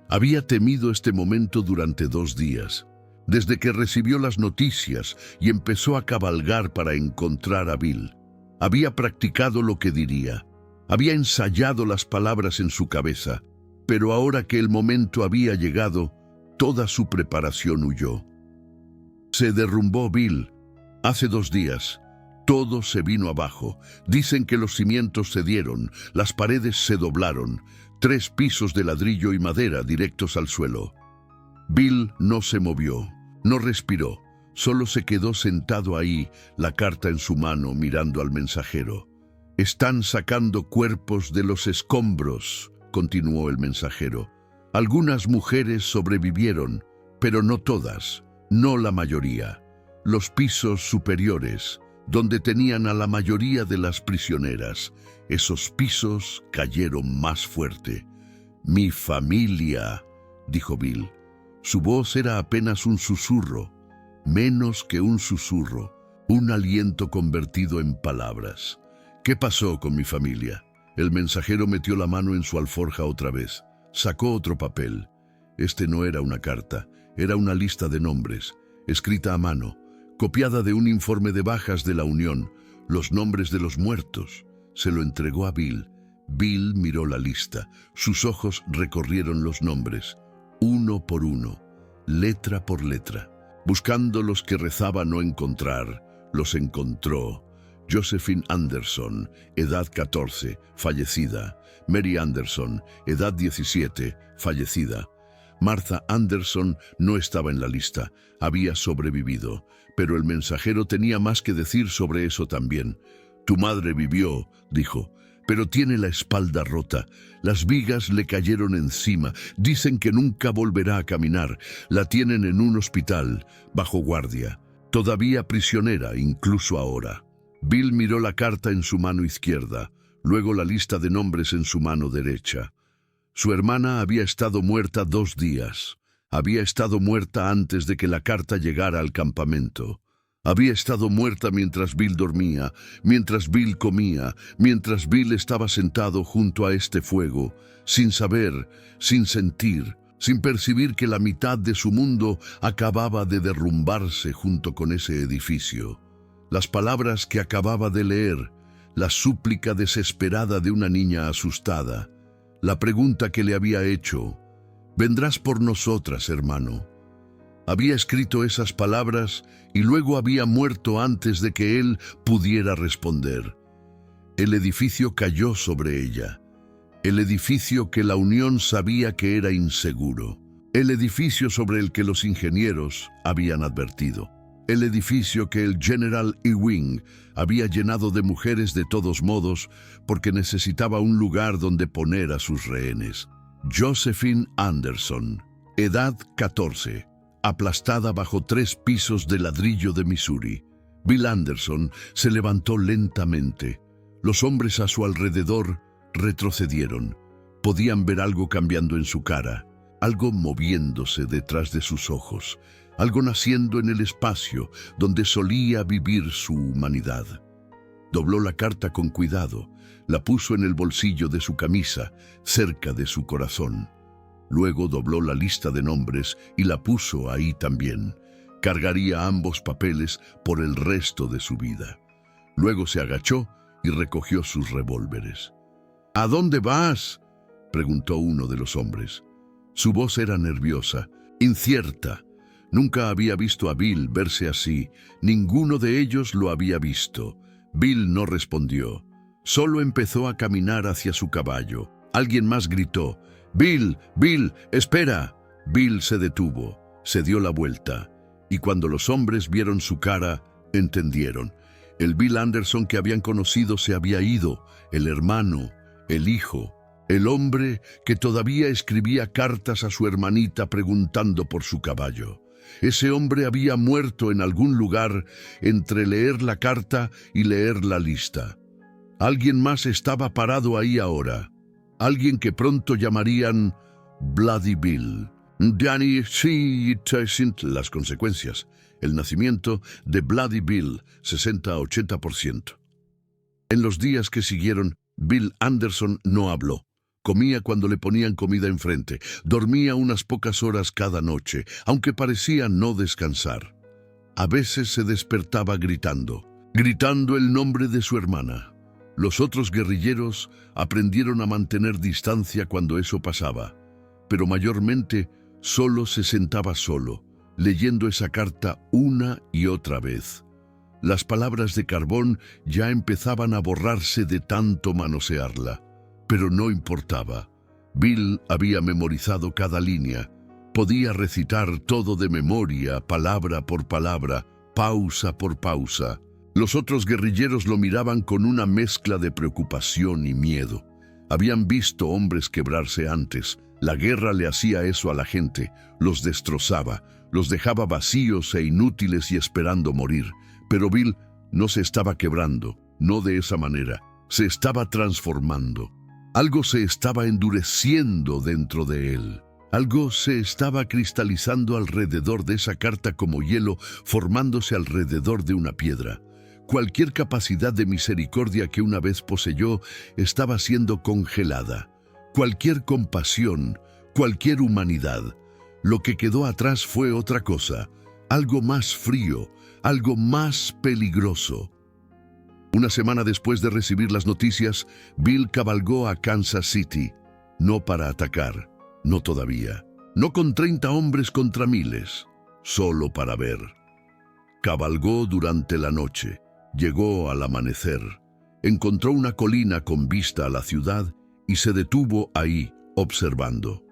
[SPEAKER 1] Había temido este momento durante 2 días, desde que recibió las noticias y empezó a cabalgar para encontrar a Bill. Había practicado lo que diría. Había ensayado las palabras en su cabeza, pero ahora que el momento había llegado, toda su preparación huyó. Se derrumbó Bill. Hace 2 días. Todo se vino abajo. Dicen que los cimientos cedieron, las paredes se doblaron, 3 pisos de ladrillo y madera directos al suelo. Bill no se movió, no respiró, solo se quedó sentado ahí, la carta en su mano, mirando al mensajero. «Están sacando cuerpos de los escombros», continuó el mensajero. «Algunas mujeres sobrevivieron, pero no todas, no la mayoría. Los pisos superiores, donde tenían a la mayoría de las prisioneras, esos pisos cayeron más fuerte». «Mi familia», dijo Bill. Su voz era apenas un susurro, menos que un susurro, un aliento convertido en palabras. «¿Qué pasó con mi familia?» El mensajero metió la mano en su alforja otra vez. Sacó otro papel. Este no era una carta, era una lista de nombres, escrita a mano, copiada de un informe de bajas de la Unión, los nombres de los muertos. Se lo entregó a Bill. Bill miró la lista. Sus ojos recorrieron los nombres, uno por uno, letra por letra. Buscando los que rezaba no encontrar, los encontró. Josephine Anderson, edad 14, fallecida. Mary Anderson, edad 17, fallecida. Martha Anderson no estaba en la lista, había sobrevivido, pero el mensajero tenía más que decir sobre eso también. «Tu madre vivió», dijo, «pero tiene la espalda rota. Las vigas le cayeron encima. Dicen que nunca volverá a caminar. La tienen en un hospital, bajo guardia. Todavía prisionera, incluso ahora». Bill miró la carta en su mano izquierda, luego la lista de nombres en su mano derecha. Su hermana había estado muerta 2 días. Había estado muerta antes de que la carta llegara al campamento. Había estado muerta mientras Bill dormía, mientras Bill comía, mientras Bill estaba sentado junto a este fuego, sin saber, sin sentir, sin percibir que la mitad de su mundo acababa de derrumbarse junto con ese edificio. Las palabras que acababa de leer, la súplica desesperada de una niña asustada, la pregunta que le había hecho: «¿Vendrás por nosotras, hermano?». Había escrito esas palabras y luego había muerto antes de que él pudiera responder. El edificio cayó sobre ella. El edificio que la Unión sabía que era inseguro. El edificio sobre el que los ingenieros habían advertido. El edificio que el General Ewing había llenado de mujeres de todos modos porque necesitaba un lugar donde poner a sus rehenes. Josephine Anderson, edad 14, aplastada bajo 3 pisos de ladrillo de Missouri. Bill Anderson se levantó lentamente. Los hombres a su alrededor retrocedieron. Podían ver algo cambiando en su cara, algo moviéndose detrás de sus ojos, algo naciendo en el espacio donde solía vivir su humanidad. Dobló la carta con cuidado, la puso en el bolsillo de su camisa, cerca de su corazón. Luego dobló la lista de nombres y la puso ahí también. Cargaría ambos papeles por el resto de su vida. Luego se agachó y recogió sus revólveres. —¿A dónde vas? —preguntó uno de los hombres. Su voz era nerviosa, incierta. Nunca había visto a Bill verse así. Ninguno de ellos lo había visto. Bill no respondió. Solo empezó a caminar hacia su caballo. Alguien más gritó: —¡Bill! ¡Bill! ¡Espera! Bill se detuvo, se dio la vuelta, y cuando los hombres vieron su cara, entendieron. El Bill Anderson que habían conocido se había ido, el hermano, el hijo, el hombre que todavía escribía cartas a su hermanita preguntando por su caballo. Ese hombre había muerto en algún lugar entre leer la carta y leer la lista. Alguien más estaba parado ahí ahora, alguien que pronto llamarían Bloody Bill. Danny, sí, las consecuencias. El nacimiento de Bloody Bill, 60-80%. En los días que siguieron, Bill Anderson no habló. Comía cuando le ponían comida enfrente. Dormía unas pocas horas cada noche, aunque parecía no descansar. A veces se despertaba gritando el nombre de su hermana. Los otros guerrilleros aprendieron a mantener distancia cuando eso pasaba, pero mayormente solo se sentaba solo, leyendo esa carta una y otra vez. Las palabras de carbón ya empezaban a borrarse de tanto manosearla, pero no importaba. Bill había memorizado cada línea, podía recitar todo de memoria, palabra por palabra, pausa por pausa. Los otros guerrilleros lo miraban con una mezcla de preocupación y miedo. Habían visto hombres quebrarse antes. La guerra le hacía eso a la gente, los destrozaba, los dejaba vacíos e inútiles y esperando morir. Pero Bill no se estaba quebrando, no de esa manera, se estaba transformando. Algo se estaba endureciendo dentro de él. Algo se estaba cristalizando alrededor de esa carta como hielo, formándose alrededor de una piedra. Cualquier capacidad de misericordia que una vez poseyó estaba siendo congelada. Cualquier compasión, cualquier humanidad. Lo que quedó atrás fue otra cosa, algo más frío, algo más peligroso. Una semana después de recibir las noticias, Bill cabalgó a Kansas City, no para atacar, no todavía, no con 30 hombres contra miles, solo para ver. Cabalgó durante la noche, llegó al amanecer, encontró una colina con vista a la ciudad y se detuvo ahí, observando.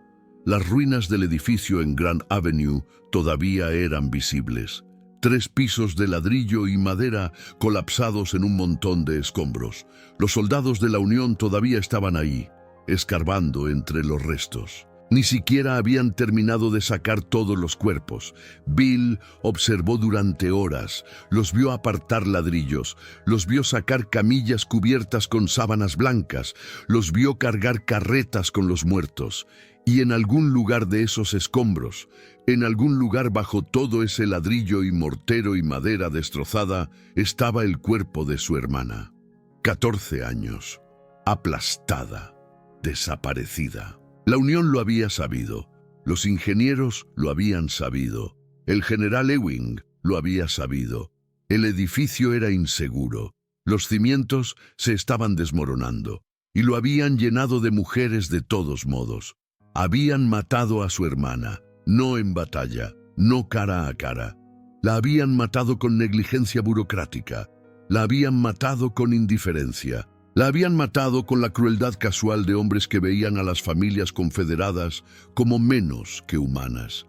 [SPEAKER 1] Las ruinas del edificio en Grand Avenue todavía eran visibles. 3 pisos de ladrillo y madera colapsados en un montón de escombros. Los soldados de la Unión todavía estaban ahí, escarbando entre los restos. Ni siquiera habían terminado de sacar todos los cuerpos. Bill observó durante horas, los vio apartar ladrillos, los vio sacar camillas cubiertas con sábanas blancas, los vio cargar carretas con los muertos. Y en algún lugar de esos escombros, en algún lugar bajo todo ese ladrillo y mortero y madera destrozada, estaba el cuerpo de su hermana. 14 años, aplastada, desaparecida. La Unión lo había sabido, los ingenieros lo habían sabido, el general Ewing lo había sabido. El edificio era inseguro, los cimientos se estaban desmoronando, y lo habían llenado de mujeres de todos modos. Habían matado a su hermana, no en batalla, no cara a cara. La habían matado con negligencia burocrática, la habían matado con indiferencia. La habían matado con la crueldad casual de hombres que veían a las familias confederadas como menos que humanas.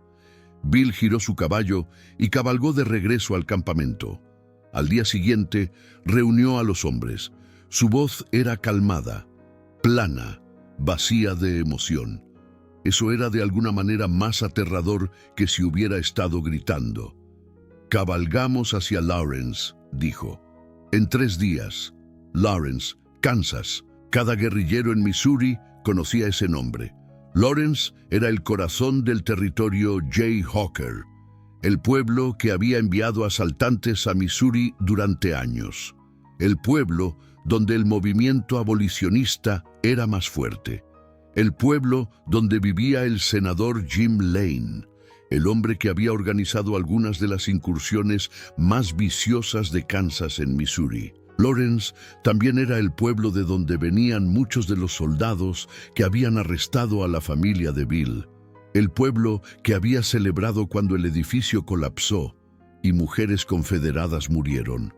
[SPEAKER 1] Bill giró su caballo y cabalgó de regreso al campamento. Al día siguiente, reunió a los hombres. Su voz era calmada, plana, vacía de emoción. Eso era de alguna manera más aterrador que si hubiera estado gritando. «Cabalgamos hacia Lawrence», dijo. «En 3 días. Lawrence, Kansas». Cada guerrillero en Missouri conocía ese nombre. Lawrence era el corazón del territorio Jay Hawker, el pueblo que había enviado asaltantes a Missouri durante años. El pueblo donde el movimiento abolicionista era más fuerte. El pueblo donde vivía el senador Jim Lane, el hombre que había organizado algunas de las incursiones más viciosas de Kansas en Missouri. Lawrence también era el pueblo de donde venían muchos de los soldados que habían arrestado a la familia de Bill, el pueblo que había celebrado cuando el edificio colapsó y mujeres confederadas murieron.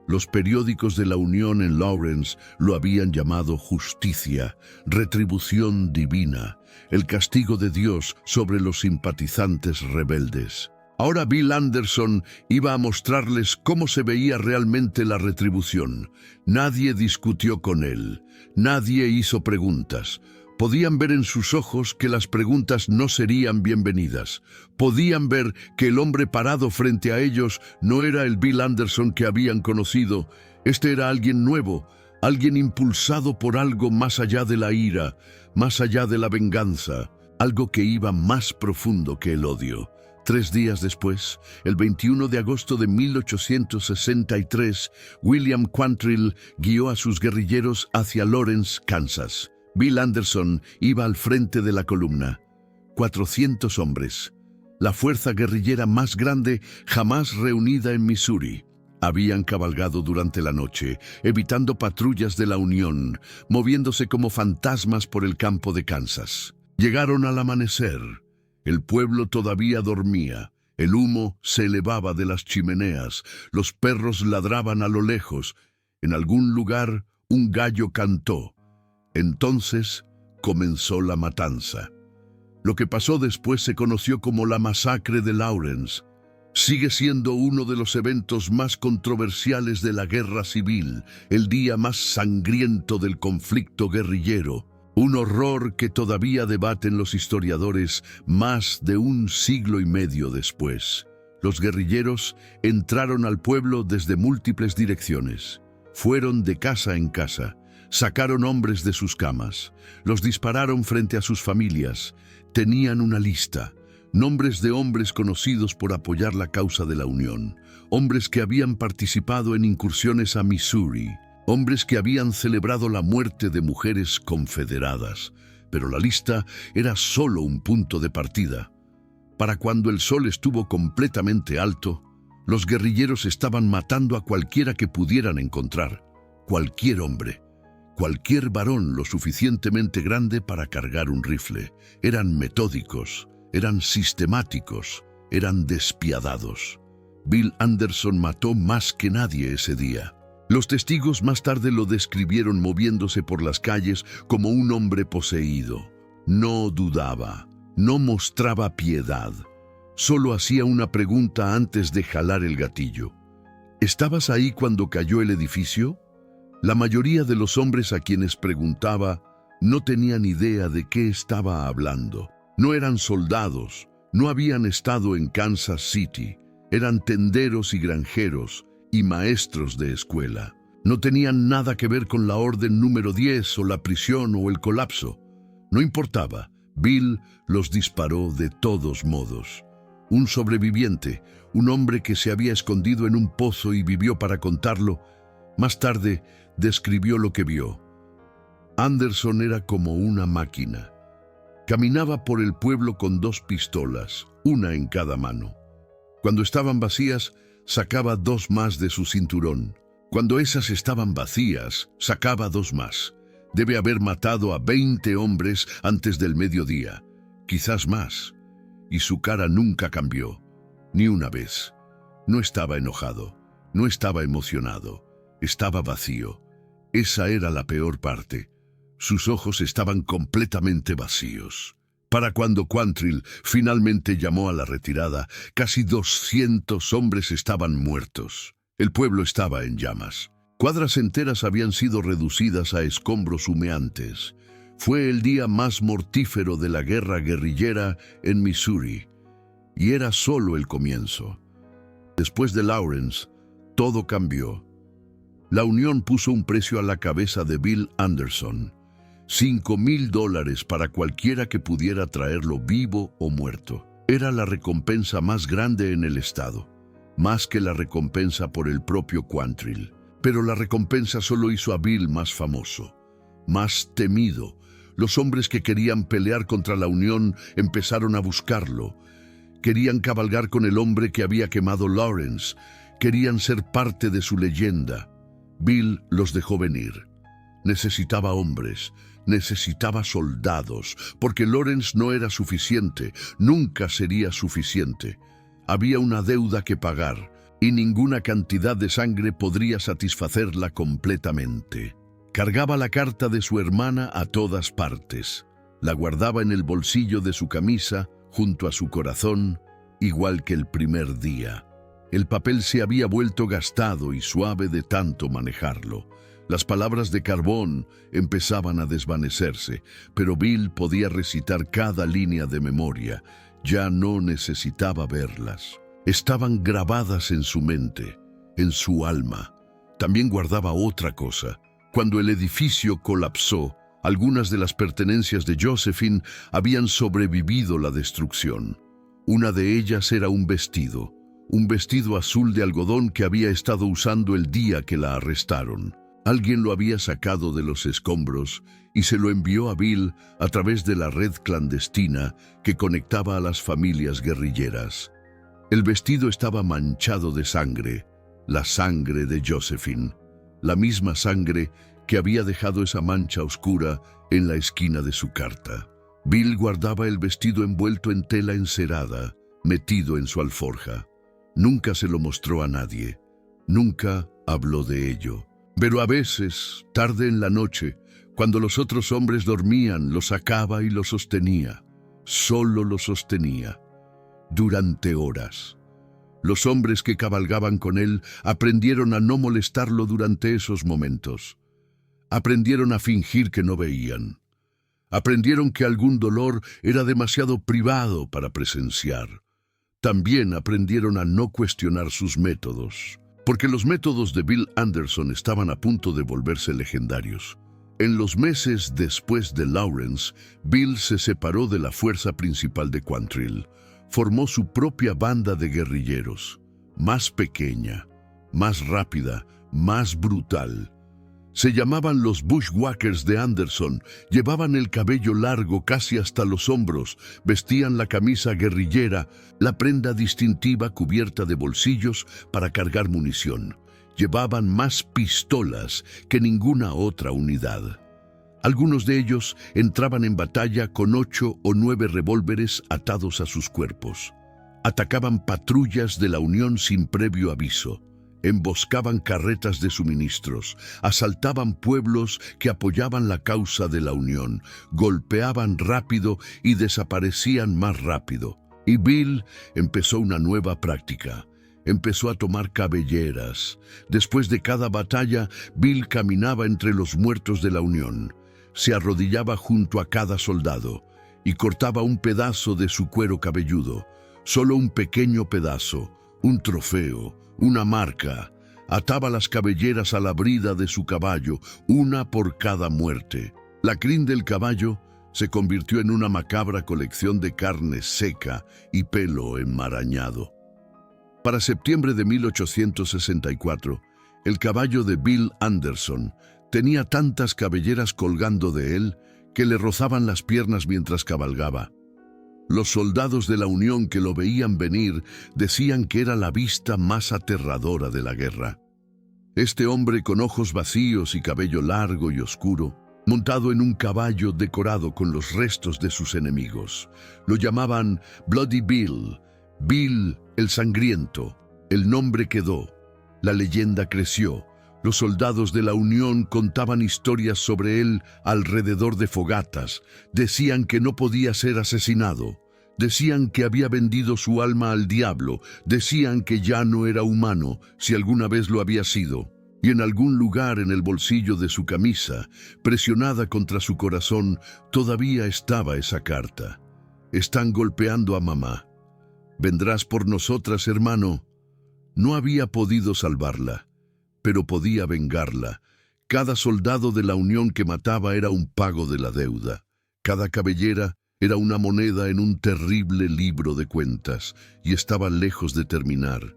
[SPEAKER 1] Los periódicos de la Unión en Lawrence lo habían llamado justicia, retribución divina, el castigo de Dios sobre los simpatizantes rebeldes. Ahora Bill Anderson iba a mostrarles cómo se veía realmente la retribución. Nadie discutió con él, nadie hizo preguntas. Podían ver en sus ojos que las preguntas no serían bienvenidas. Podían ver que el hombre parado frente a ellos no era el Bill Anderson que habían conocido. Este era alguien nuevo, alguien impulsado por algo más allá de la ira, más allá de la venganza, algo que iba más profundo que el odio. 3 días después, el 21 de agosto de 1863, William Quantrill guió a sus guerrilleros hacia Lawrence, Kansas. Bill Anderson iba al frente de la columna. 400 hombres, la fuerza guerrillera más grande jamás reunida en Missouri. Habían cabalgado durante la noche, evitando patrullas de la Unión, moviéndose como fantasmas por el campo de Kansas. Llegaron al amanecer. El pueblo todavía dormía. El humo se elevaba de las chimeneas. Los perros ladraban a lo lejos. En algún lugar, un gallo cantó. Entonces comenzó la matanza. Lo que pasó después se conoció como la masacre de Lawrence. Sigue siendo uno de los eventos más controversiales de la guerra civil, el día más sangriento del conflicto guerrillero. Un horror que todavía debaten los historiadores más de un siglo y medio después. Los guerrilleros entraron al pueblo desde múltiples direcciones. Fueron de casa en casa, sacaron hombres de sus camas, los dispararon frente a sus familias. Tenían una lista, nombres de hombres conocidos por apoyar la causa de la Unión, hombres que habían participado en incursiones a Missouri, hombres que habían celebrado la muerte de mujeres confederadas, pero la lista era solo un punto de partida. Para cuando el sol estuvo completamente alto, los guerrilleros estaban matando a cualquiera que pudieran encontrar, cualquier hombre, cualquier varón lo suficientemente grande para cargar un rifle. Eran metódicos, eran sistemáticos, eran despiadados. Bill Anderson mató más que nadie ese día. Los testigos más tarde lo describieron moviéndose por las calles como un hombre poseído. No dudaba, no mostraba piedad. Solo hacía una pregunta antes de jalar el gatillo. ¿Estabas ahí cuando cayó el edificio? La mayoría de los hombres a quienes preguntaba no tenían idea de qué estaba hablando. No eran soldados, no habían estado en Kansas City. Eran tenderos y granjeros y maestros de escuela. No tenían nada que ver con la orden número 10 o la prisión o el colapso. No importaba, Bill los disparó de todos modos. Un sobreviviente, un hombre que se había escondido en un pozo y vivió para contarlo, más tarde describió lo que vio. Anderson era como una máquina. Caminaba por el pueblo con 2 pistolas, una en cada mano. Cuando estaban vacías, sacaba 2 más de su cinturón. Cuando esas estaban vacías, sacaba 2 más. Debe haber matado a 20 hombres antes del mediodía, quizás más. Y su cara nunca cambió, ni una vez. No estaba enojado, no estaba emocionado, estaba vacío. Esa era la peor parte. Sus ojos estaban completamente vacíos. Para cuando Quantrill finalmente llamó a la retirada, casi 200 hombres estaban muertos. El pueblo estaba en llamas. Cuadras enteras habían sido reducidas a escombros humeantes. Fue el día más mortífero de la guerra guerrillera en Missouri, y era solo el comienzo. Después de Lawrence, todo cambió. La Unión puso un precio a la cabeza de Bill Anderson. $5,000 para cualquiera que pudiera traerlo vivo o muerto. Era la recompensa más grande en el estado, más que la recompensa por el propio Quantrill. Pero la recompensa solo hizo a Bill más famoso, más temido. Los hombres que querían pelear contra la Unión empezaron a buscarlo. Querían cabalgar con el hombre que había quemado Lawrence. Querían ser parte de su leyenda. Bill los dejó venir. Necesitaba hombres, necesitaba soldados, porque Lawrence no era suficiente, nunca sería suficiente. Había una deuda que pagar, y ninguna cantidad de sangre podría satisfacerla completamente. Cargaba la carta de su hermana a todas partes. La guardaba en el bolsillo de su camisa, junto a su corazón, igual que el primer día. El papel se había vuelto gastado y suave de tanto manejarlo. Las palabras de carbón empezaban a desvanecerse, pero Bill podía recitar cada línea de memoria. Ya no necesitaba verlas. Estaban grabadas en su mente, en su alma. También guardaba otra cosa. Cuando el edificio colapsó, algunas de las pertenencias de Josephine habían sobrevivido la destrucción. Una de ellas era un vestido azul de algodón que había estado usando el día que la arrestaron. Alguien lo había sacado de los escombros y se lo envió a Bill a través de la red clandestina que conectaba a las familias guerrilleras. El vestido estaba manchado de sangre, la sangre de Josephine, la misma sangre que había dejado esa mancha oscura en la esquina de su carta. Bill guardaba el vestido envuelto en tela encerada, metido en su alforja. Nunca se lo mostró a nadie, nunca habló de ello. Pero a veces, tarde en la noche, cuando los otros hombres dormían, lo sacaba y lo sostenía. Solo lo sostenía. Durante horas. Los hombres que cabalgaban con él aprendieron a no molestarlo durante esos momentos. Aprendieron a fingir que no veían. Aprendieron que algún dolor era demasiado privado para presenciar. También aprendieron a no cuestionar sus métodos, porque los métodos de Bill Anderson estaban a punto de volverse legendarios. En los meses después de Lawrence, Bill se separó de la fuerza principal de Quantrill. Formó su propia banda de guerrilleros, más pequeña, más rápida, más brutal. Se llamaban los Bushwhackers de Anderson, llevaban el cabello largo casi hasta los hombros, vestían la camisa guerrillera, la prenda distintiva cubierta de bolsillos para cargar munición. Llevaban más pistolas que ninguna otra unidad. Algunos de ellos entraban en batalla con 8 o 9 revólveres atados a sus cuerpos. Atacaban patrullas de la Unión sin previo aviso. Emboscaban carretas de suministros, asaltaban pueblos que apoyaban la causa de la Unión, golpeaban rápido y desaparecían más rápido. Y Bill empezó una nueva práctica. Empezó a tomar cabelleras. Después de cada batalla, Bill caminaba entre los muertos de la Unión. Se arrodillaba junto a cada soldado y cortaba un pedazo de su cuero cabelludo, solo un pequeño pedazo, un trofeo, una marca. Ataba las cabelleras a la brida de su caballo, una por cada muerte. La crin del caballo se convirtió en una macabra colección de carne seca y pelo enmarañado. Para septiembre de 1864, el caballo de Bill Anderson tenía tantas cabelleras colgando de él que le rozaban las piernas mientras cabalgaba. Los soldados de la Unión que lo veían venir decían que era la vista más aterradora de la guerra. Este hombre con ojos vacíos y cabello largo y oscuro, montado en un caballo decorado con los restos de sus enemigos. Lo llamaban Bloody Bill, Bill el Sangriento. El nombre quedó, la leyenda creció. Los soldados de la Unión contaban historias sobre él alrededor de fogatas. Decían que no podía ser asesinado. Decían que había vendido su alma al diablo. Decían que ya no era humano, si alguna vez lo había sido. Y en algún lugar en el bolsillo de su camisa, presionada contra su corazón, todavía estaba esa carta. Están golpeando a mamá. ¿Vendrás por nosotras, hermano? No había podido salvarla, pero podía vengarla. Cada soldado de la Unión que mataba era un pago de la deuda. Cada cabellera era una moneda en un terrible libro de cuentas, y estaba lejos de terminar.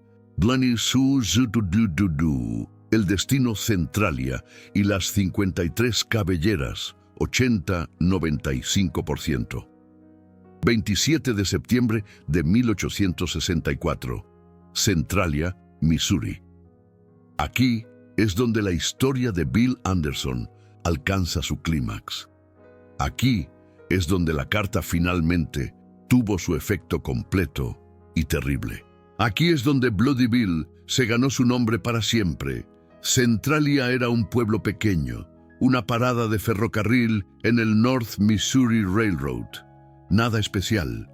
[SPEAKER 1] El destino Centralia y las 53 cabelleras, 80-95%. 27 de septiembre de 1864, Centralia, Missouri. Aquí, es donde la historia de Bill Anderson alcanza su clímax. Aquí es donde la carta finalmente tuvo su efecto completo y terrible. Aquí es donde Bloody Bill se ganó su nombre para siempre. Centralia era un pueblo pequeño, una parada de ferrocarril en el North Missouri Railroad. Nada especial.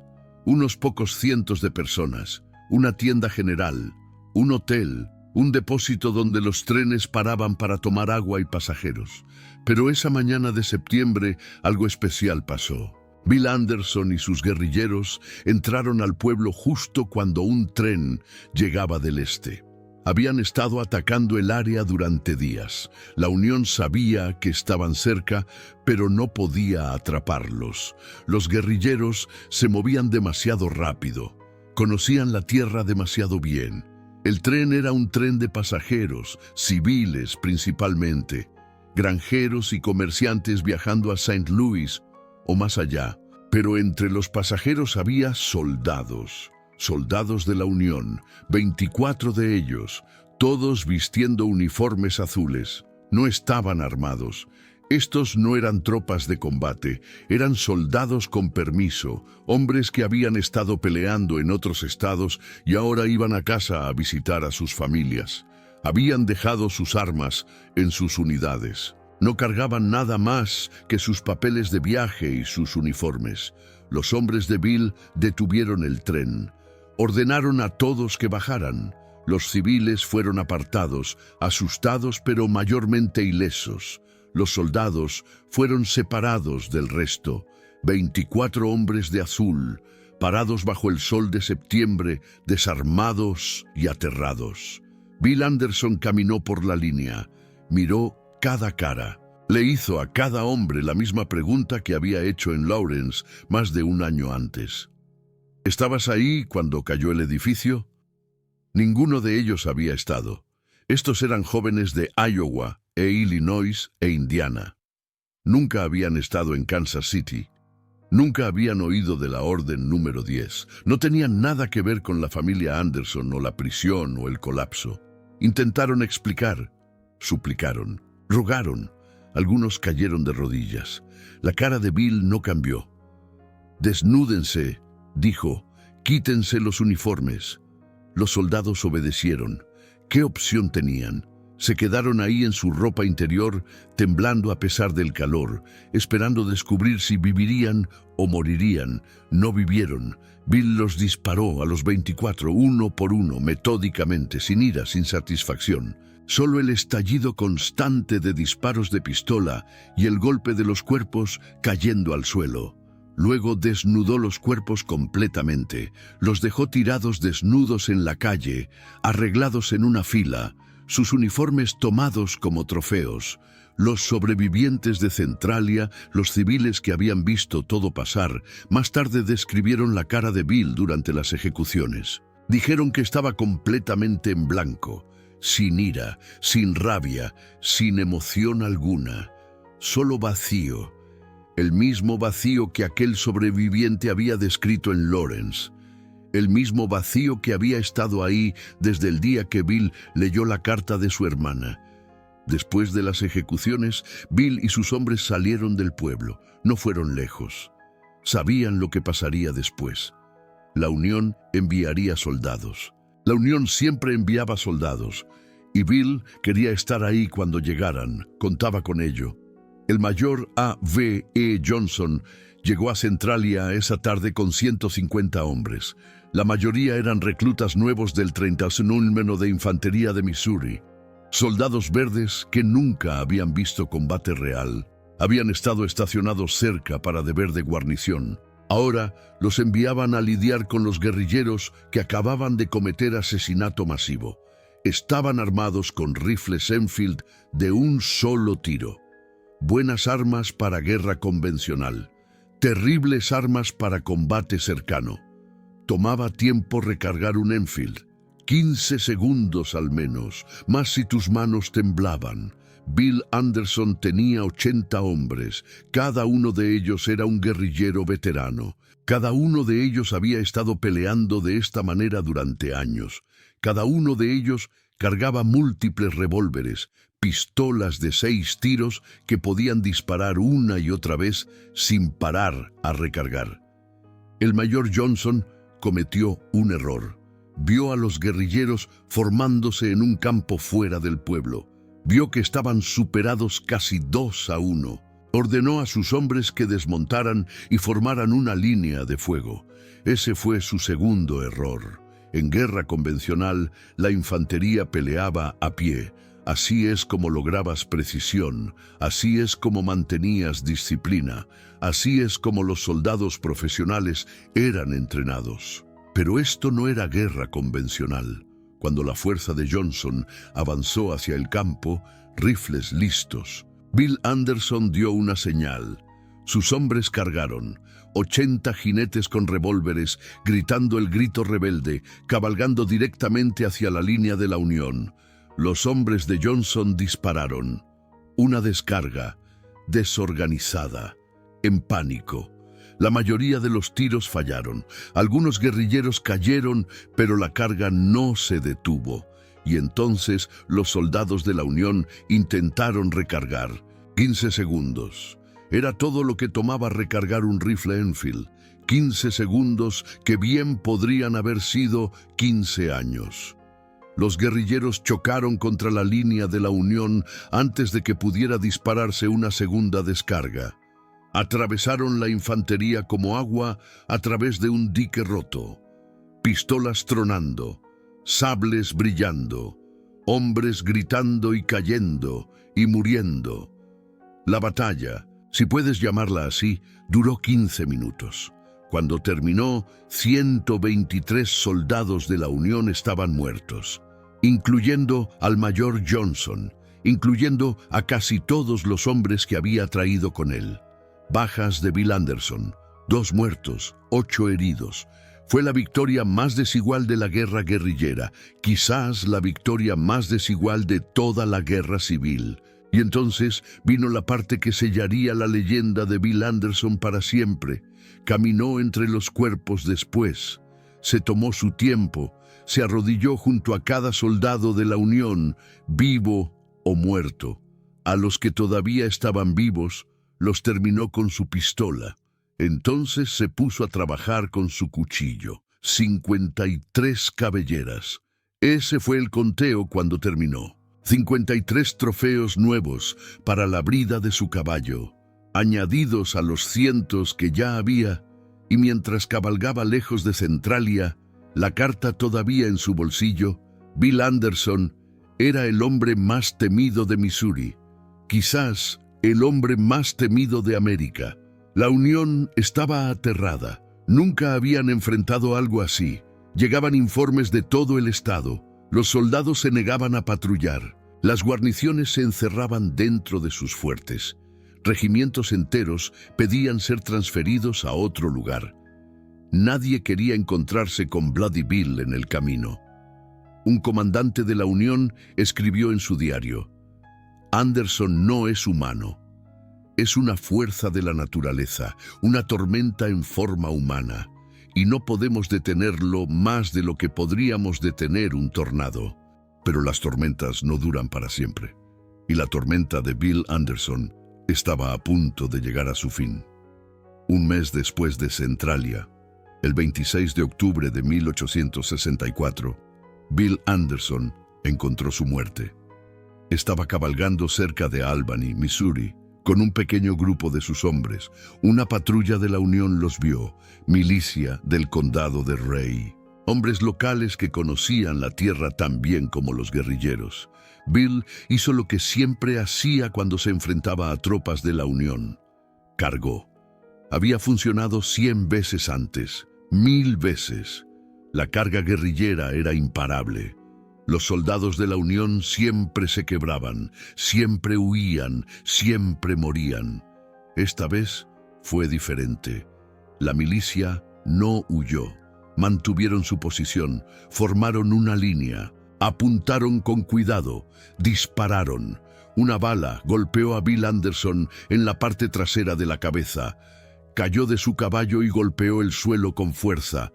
[SPEAKER 1] Unos pocos cientos de personas, una tienda general, un hotel, un depósito donde los trenes paraban para tomar agua y pasajeros. Pero esa mañana de septiembre algo especial pasó. Bill Anderson y sus guerrilleros entraron al pueblo justo cuando un tren llegaba del este. Habían estado atacando el área durante días. La Unión sabía que estaban cerca, pero no podía atraparlos. Los guerrilleros se movían demasiado rápido. Conocían la tierra demasiado bien. El tren era un tren de pasajeros, civiles principalmente, granjeros y comerciantes viajando a St. Louis o más allá. Pero entre los pasajeros había soldados de la Unión, 24 de ellos, todos vistiendo uniformes azules. No estaban armados. Estos no eran tropas de combate, eran soldados con permiso, hombres que habían estado peleando en otros estados y ahora iban a casa a visitar a sus familias. Habían dejado sus armas en sus unidades. No cargaban nada más que sus papeles de viaje y sus uniformes. Los hombres de Bill detuvieron el tren. Ordenaron a todos que bajaran. Los civiles fueron apartados, asustados pero mayormente ilesos. Los soldados fueron separados del resto. 24 hombres de azul, parados bajo el sol de septiembre, desarmados y aterrados. Bill Anderson caminó por la línea, miró cada cara. Le hizo a cada hombre la misma pregunta que había hecho en Lawrence más de un año antes. ¿Estabas ahí cuando cayó el edificio? Ninguno de ellos había estado. Estos eran jóvenes de Iowa, Illinois e Indiana. Nunca habían estado en Kansas City. Nunca habían oído de la Orden número 10. No tenían nada que ver con la familia Anderson o la prisión o el colapso. Intentaron explicar, suplicaron, rogaron. Algunos cayeron de rodillas. La cara de Bill no cambió. «Desnúdense», dijo, «quítense los uniformes». Los soldados obedecieron. ¿Qué opción tenían? Se quedaron ahí en su ropa interior, temblando a pesar del calor, esperando descubrir si vivirían o morirían. No vivieron. Bill los disparó a los 24, uno por uno, metódicamente, sin ira, sin satisfacción. Solo el estallido constante de disparos de pistola y el golpe de los cuerpos cayendo al suelo. Luego desnudó los cuerpos completamente, los dejó tirados desnudos en la calle, arreglados en una fila, sus uniformes tomados como trofeos. Los sobrevivientes de Centralia, los civiles que habían visto todo pasar, más tarde describieron la cara de Bill durante las ejecuciones. Dijeron que estaba completamente en blanco, sin ira, sin rabia, sin emoción alguna, solo vacío. El mismo vacío que aquel sobreviviente había descrito en Lawrence. El mismo vacío que había estado ahí desde el día que Bill leyó la carta de su hermana. Después de las ejecuciones, Bill y sus hombres salieron del pueblo. No fueron lejos. Sabían lo que pasaría después. La Unión enviaría soldados. La Unión siempre enviaba soldados. Y Bill quería estar ahí cuando llegaran. Contaba con ello. El mayor A.V.E. Johnson llegó a Centralia esa tarde con 150 hombres. La mayoría eran reclutas nuevos del 31º de Infantería de Missouri. Soldados verdes que nunca habían visto combate real. Habían estado estacionados cerca para deber de guarnición. Ahora los enviaban a lidiar con los guerrilleros que acababan de cometer asesinato masivo. Estaban armados con rifles Enfield de un solo tiro. Buenas armas para guerra convencional, terribles armas para combate cercano. Tomaba tiempo recargar un Enfield, 15 segundos al menos, más si tus manos temblaban. Bill Anderson tenía 80 hombres, cada uno de ellos era un guerrillero veterano. Cada uno de ellos había estado peleando de esta manera durante años. Cada uno de ellos Cargaba múltiples revólveres, pistolas de 6 tiros que podían disparar una y otra vez sin parar a recargar. El mayor Johnson cometió un error. Vio a los guerrilleros formándose en un campo fuera del pueblo. Vio que estaban superados casi 2-1. Ordenó a sus hombres que desmontaran y formaran una línea de fuego. Ese fue su segundo error. En guerra convencional, la infantería peleaba a pie. Así es como lograbas precisión, así es como mantenías disciplina, así es como los soldados profesionales eran entrenados. Pero esto no era guerra convencional. Cuando la fuerza de Johnson avanzó hacia el campo, rifles listos, Bill Anderson dio una señal. Sus hombres cargaron, 80 jinetes con revólveres, gritando el grito rebelde, cabalgando directamente hacia la línea de la Unión. Los hombres de Johnson dispararon. Una descarga, desorganizada, en pánico. La mayoría de los tiros fallaron. Algunos guerrilleros cayeron, pero la carga no se detuvo. Y entonces los soldados de la Unión intentaron recargar. 15 segundos. Era todo lo que tomaba recargar un rifle Enfield. 15 segundos que bien podrían haber sido 15 años. Los guerrilleros chocaron contra la línea de la Unión antes de que pudiera dispararse una segunda descarga. Atravesaron la infantería como agua a través de un dique roto. Pistolas tronando, sables brillando, hombres gritando y cayendo y muriendo. La batalla, si puedes llamarla así, duró 15 minutos. Cuando terminó, 123 soldados de la Unión estaban muertos, incluyendo al mayor Johnson, incluyendo a casi todos los hombres que había traído con él. Bajas de Bill Anderson, 2 muertos, 8 heridos. Fue la victoria más desigual de la guerra guerrillera, quizás la victoria más desigual de toda la guerra civil. Y entonces vino la parte que sellaría la leyenda de Bill Anderson para siempre. Caminó entre los cuerpos después. Se tomó su tiempo. Se arrodilló junto a cada soldado de la Unión, vivo o muerto. A los que todavía estaban vivos, los terminó con su pistola. Entonces se puso a trabajar con su cuchillo. 53 cabelleras. Ese fue el conteo cuando terminó. 53 trofeos nuevos para la brida de su caballo, añadidos a los cientos que ya había, y mientras cabalgaba lejos de Centralia, la carta todavía en su bolsillo, Bill Anderson era el hombre más temido de Missouri, quizás el hombre más temido de América. La Unión estaba aterrada. Nunca habían enfrentado algo así. Llegaban informes de todo el estado. Los soldados se negaban a patrullar. Las guarniciones se encerraban dentro de sus fuertes. Regimientos enteros pedían ser transferidos a otro lugar. Nadie quería encontrarse con Bloody Bill en el camino. Un comandante de la Unión escribió en su diario: Anderson no es humano. Es una fuerza de la naturaleza, una tormenta en forma humana, y no podemos detenerlo más de lo que podríamos detener un tornado. Pero las tormentas no duran para siempre, y la tormenta de Bill Anderson estaba a punto de llegar a su fin. Un mes después de Centralia, el 26 de octubre de 1864, Bill Anderson encontró su muerte. Estaba cabalgando cerca de Albany, Missouri, con un pequeño grupo de sus hombres. Una patrulla de la Unión los vio, milicia del condado de Ray. Hombres locales que conocían la tierra tan bien como los guerrilleros. Bill hizo lo que siempre hacía cuando se enfrentaba a tropas de la Unión. Cargó. Había funcionado 100 veces antes, 1000 veces. La carga guerrillera era imparable. Los soldados de la Unión siempre se quebraban, siempre huían, siempre morían. Esta vez fue diferente. La milicia no huyó. Mantuvieron su posición, formaron una línea, apuntaron con cuidado, dispararon. Una bala golpeó a Bill Anderson en la parte trasera de la cabeza. Cayó de su caballo y golpeó el suelo con fuerza.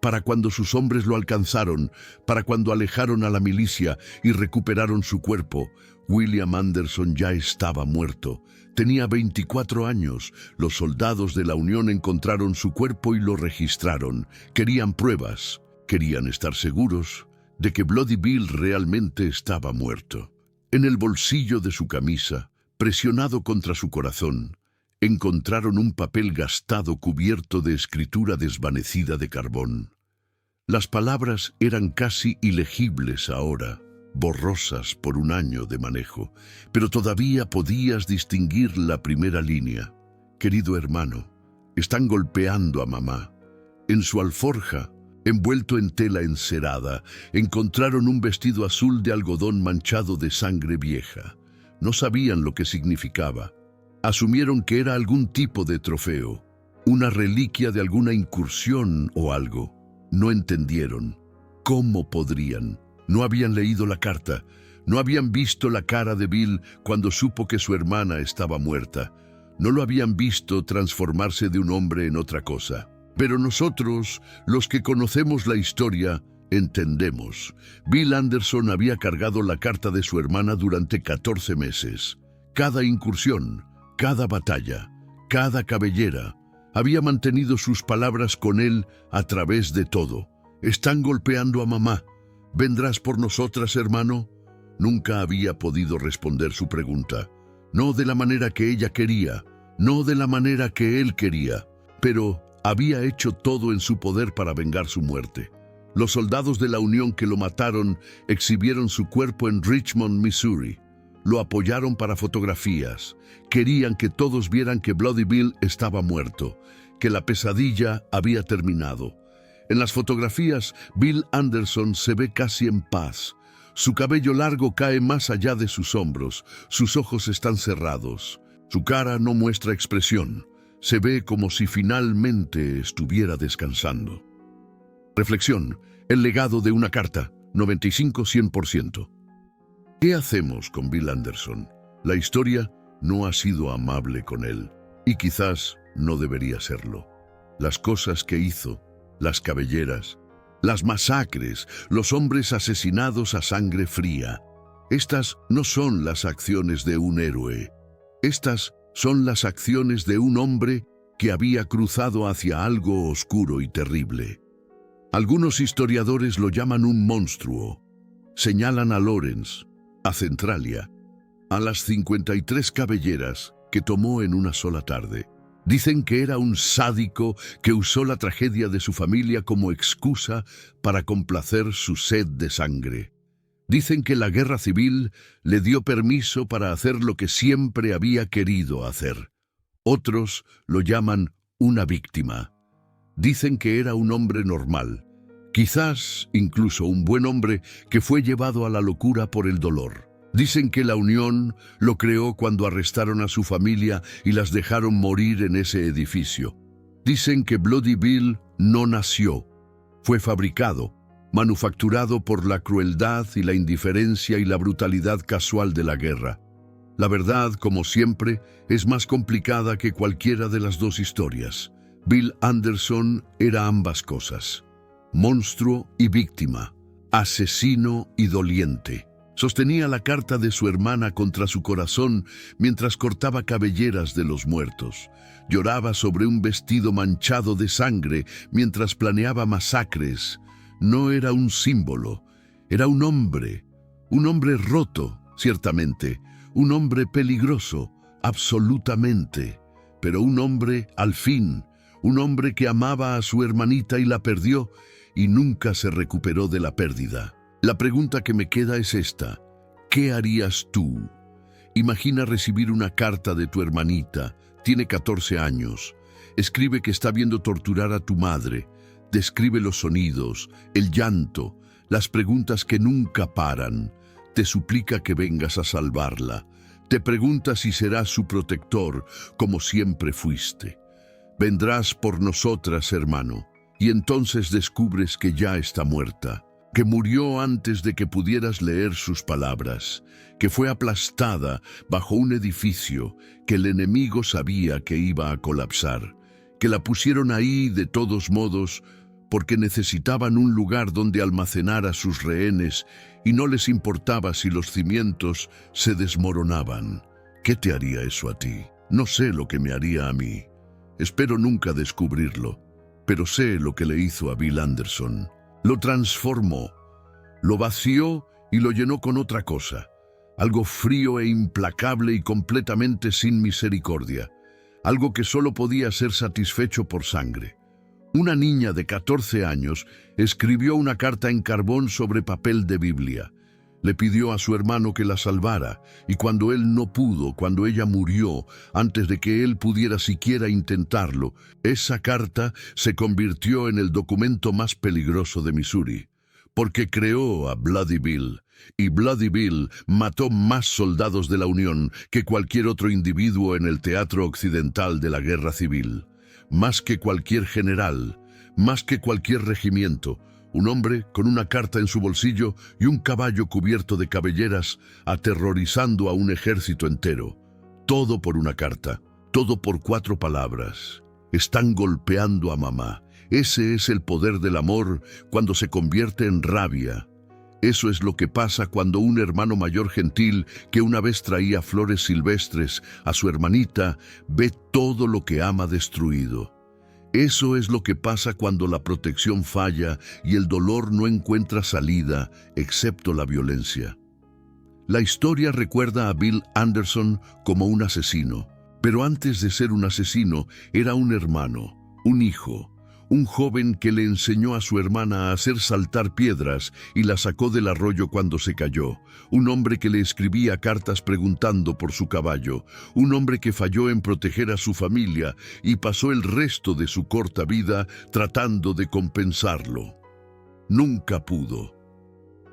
[SPEAKER 1] para cuando sus hombres lo alcanzaron, para cuando alejaron a la milicia y recuperaron su cuerpo, William Anderson ya estaba muerto. Tenía 24 años. Los soldados de la Unión encontraron su cuerpo y lo registraron. Querían pruebas. Querían estar seguros de que Bloody Bill realmente estaba muerto. En el bolsillo de su camisa, presionado contra su corazón, encontraron un papel gastado cubierto de escritura desvanecida de carbón. Las palabras eran casi ilegibles ahora, borrosas por un año de manejo, pero todavía podías distinguir la primera línea. Querido hermano, están golpeando a mamá. En su alforja, envuelto en tela encerada, encontraron un vestido azul de algodón manchado de sangre vieja. No sabían lo que significaba. Asumieron que era algún tipo de trofeo, una reliquia de alguna incursión o algo. No entendieron. ¿Cómo podrían? No habían leído la carta. No habían visto la cara de Bill cuando supo que su hermana estaba muerta. No lo habían visto transformarse de un hombre en otra cosa. Pero nosotros, los que conocemos la historia, entendemos. Bill Anderson había cargado la carta de su hermana durante 14 meses. Cada incursión, cada batalla, cada cabellera, había mantenido sus palabras con él a través de todo. Están golpeando a mamá. ¿Vendrás por nosotras, hermano? Nunca había podido responder su pregunta. No de la manera que ella quería, no de la manera que él quería, pero había hecho todo en su poder para vengar su muerte. Los soldados de la Unión que lo mataron exhibieron su cuerpo en Richmond, Missouri. Lo apoyaron para fotografías. Querían que todos vieran que Bloody Bill estaba muerto, que la pesadilla había terminado. En las fotografías, Bill Anderson se ve casi en paz. Su cabello largo cae más allá de sus hombros. Sus ojos están cerrados. Su cara no muestra expresión. Se ve como si finalmente estuviera descansando. Reflexión. El legado de una carta. 95-100%. ¿Qué hacemos con Bill Anderson? La historia no ha sido amable con él, y quizás no debería serlo. Las cosas que hizo, las cabelleras, las masacres, los hombres asesinados a sangre fría. Estas no son las acciones de un héroe. Estas son las acciones de un hombre que había cruzado hacia algo oscuro y terrible. Algunos historiadores lo llaman un monstruo. Señalan a Lawrence, a Centralia, a las 53 cabelleras que tomó en una sola tarde. Dicen que era un sádico que usó la tragedia de su familia como excusa para complacer su sed de sangre. Dicen que la guerra civil le dio permiso para hacer lo que siempre había querido hacer. Otros lo llaman una víctima. Dicen que era un hombre normal, quizás incluso un buen hombre que fue llevado a la locura por el dolor. Dicen que la Unión lo creó cuando arrestaron a su familia y las dejaron morir en ese edificio. Dicen que Bloody Bill no nació, fue fabricado, manufacturado por la crueldad y la indiferencia y la brutalidad casual de la guerra. La verdad, como siempre, es más complicada que cualquiera de las dos historias. Bill Anderson era ambas cosas: monstruo y víctima, asesino y doliente. Sostenía la carta de su hermana contra su corazón mientras cortaba cabelleras de los muertos. Lloraba sobre un vestido manchado de sangre mientras planeaba masacres. No era un símbolo, era un hombre roto, ciertamente, un hombre peligroso, absolutamente, pero un hombre al fin, un hombre que amaba a su hermanita y la perdió y nunca se recuperó de la pérdida. La pregunta que me queda es esta: ¿qué harías tú? Imagina recibir una carta de tu hermanita, tiene 14 años, escribe que está viendo torturar a tu madre, describe los sonidos, el llanto, las preguntas que nunca paran, te suplica que vengas a salvarla, te pregunta si serás su protector, como siempre fuiste. Vendrás por nosotras, hermano, y entonces descubres que ya está muerta, que murió antes de que pudieras leer sus palabras, que fue aplastada bajo un edificio que el enemigo sabía que iba a colapsar, que la pusieron ahí de todos modos porque necesitaban un lugar donde almacenar a sus rehenes y no les importaba si los cimientos se desmoronaban. ¿Qué te haría eso a ti? No sé lo que me haría a mí. Espero nunca descubrirlo, pero sé lo que le hizo a Bill Anderson. Lo transformó, lo vació y lo llenó con otra cosa, algo frío e implacable y completamente sin misericordia, algo que solo podía ser satisfecho por sangre. Una niña de 14 años escribió una carta en carbón sobre papel de Biblia. Le pidió a su hermano que la salvara, y cuando él no pudo, cuando ella murió, antes de que él pudiera siquiera intentarlo, esa carta se convirtió en el documento más peligroso de Missouri, porque creó a Bloody Bill, y Bloody Bill mató más soldados de la Unión que cualquier otro individuo en el teatro occidental de la Guerra Civil. Más que cualquier general, más que cualquier regimiento, un hombre con una carta en su bolsillo y un caballo cubierto de cabelleras, aterrorizando a un ejército entero. Todo por una carta, todo por 4 palabras. Están golpeando a mamá. Ese es el poder del amor cuando se convierte en rabia. Eso es lo que pasa cuando un hermano mayor gentil, que una vez traía flores silvestres a su hermanita, ve todo lo que ama destruido. Eso es lo que pasa cuando la protección falla y el dolor no encuentra salida, excepto la violencia. La historia recuerda a Bill Anderson como un asesino, pero antes de ser un asesino era un hermano, un hijo, un joven que le enseñó a su hermana a hacer saltar piedras y la sacó del arroyo cuando se cayó, un hombre que le escribía cartas preguntando por su caballo, un hombre que falló en proteger a su familia y pasó el resto de su corta vida tratando de compensarlo. Nunca pudo.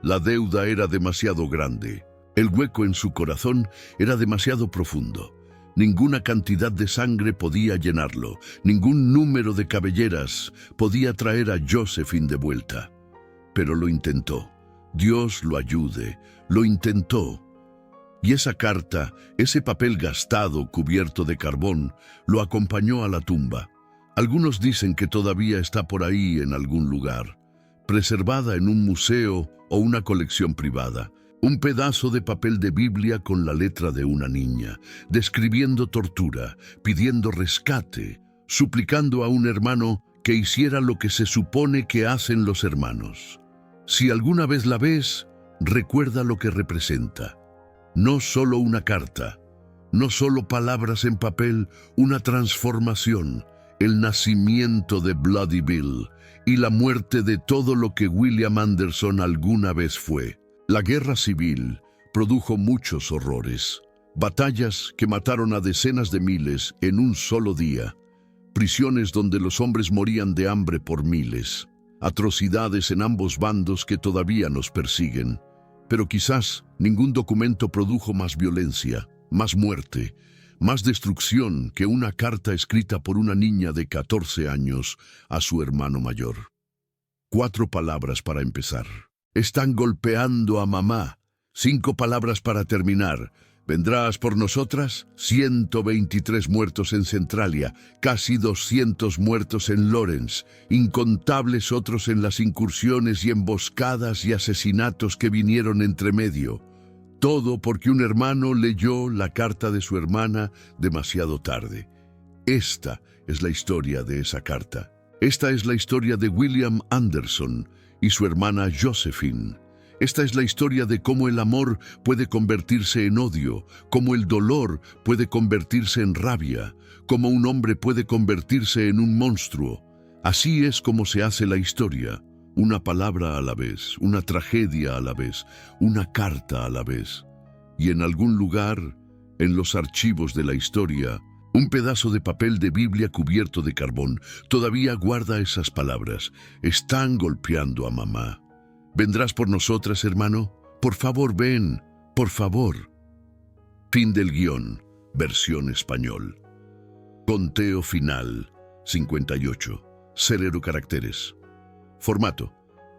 [SPEAKER 1] La deuda era demasiado grande, el hueco en su corazón era demasiado profundo. Ninguna cantidad de sangre podía llenarlo, ningún número de cabelleras podía traer a Josephine de vuelta. Pero lo intentó. Dios lo ayude, lo intentó. Y esa carta, ese papel gastado cubierto de carbón, lo acompañó a la tumba. Algunos dicen que todavía está por ahí en algún lugar, preservada en un museo o una colección privada. Un pedazo de papel de Biblia con la letra de una niña, describiendo tortura, pidiendo rescate, suplicando a un hermano que hiciera lo que se supone que hacen los hermanos. Si alguna vez la ves, recuerda lo que representa. No solo una carta, no solo palabras en papel, una transformación, el nacimiento de Bloody Bill y la muerte de todo lo que William Anderson alguna vez fue. La guerra civil produjo muchos horrores, batallas que mataron a decenas de miles en un solo día, prisiones donde los hombres morían de hambre por miles, atrocidades en ambos bandos que todavía nos persiguen. Pero quizás ningún documento produjo más violencia, más muerte, más destrucción que una carta escrita por una niña de 14 años a su hermano mayor. 4 palabras para empezar. Están golpeando a mamá. 5 palabras para terminar. ¿Vendrás por nosotras? 123 muertos en Centralia, casi 200 muertos en Lawrence, incontables otros en las incursiones y emboscadas y asesinatos que vinieron entre medio. Todo porque un hermano leyó la carta de su hermana demasiado tarde. Esta es la historia de esa carta. Esta es la historia de William Anderson y su hermana Josephine. Esta es la historia de cómo el amor puede convertirse en odio, cómo el dolor puede convertirse en rabia, cómo un hombre puede convertirse en un monstruo. Así es como se hace la historia, una palabra a la vez, una tragedia a la vez, una carta a la vez. Y en algún lugar, en los archivos de la historia, un pedazo de papel de Biblia cubierto de carbón todavía guarda esas palabras. Están golpeando a mamá. ¿Vendrás por nosotras, hermano? Por favor, ven, por favor. Fin del guión, versión español. Conteo final, 58. 0 caracteres. Formato,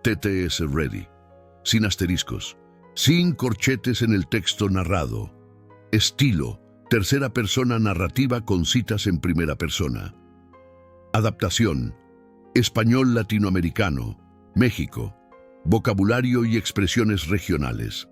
[SPEAKER 1] TTS Ready. Sin asteriscos. Sin corchetes en el texto narrado. Estilo, tercera persona narrativa con citas en primera persona. Adaptación. Español latinoamericano, México. Vocabulario y expresiones regionales.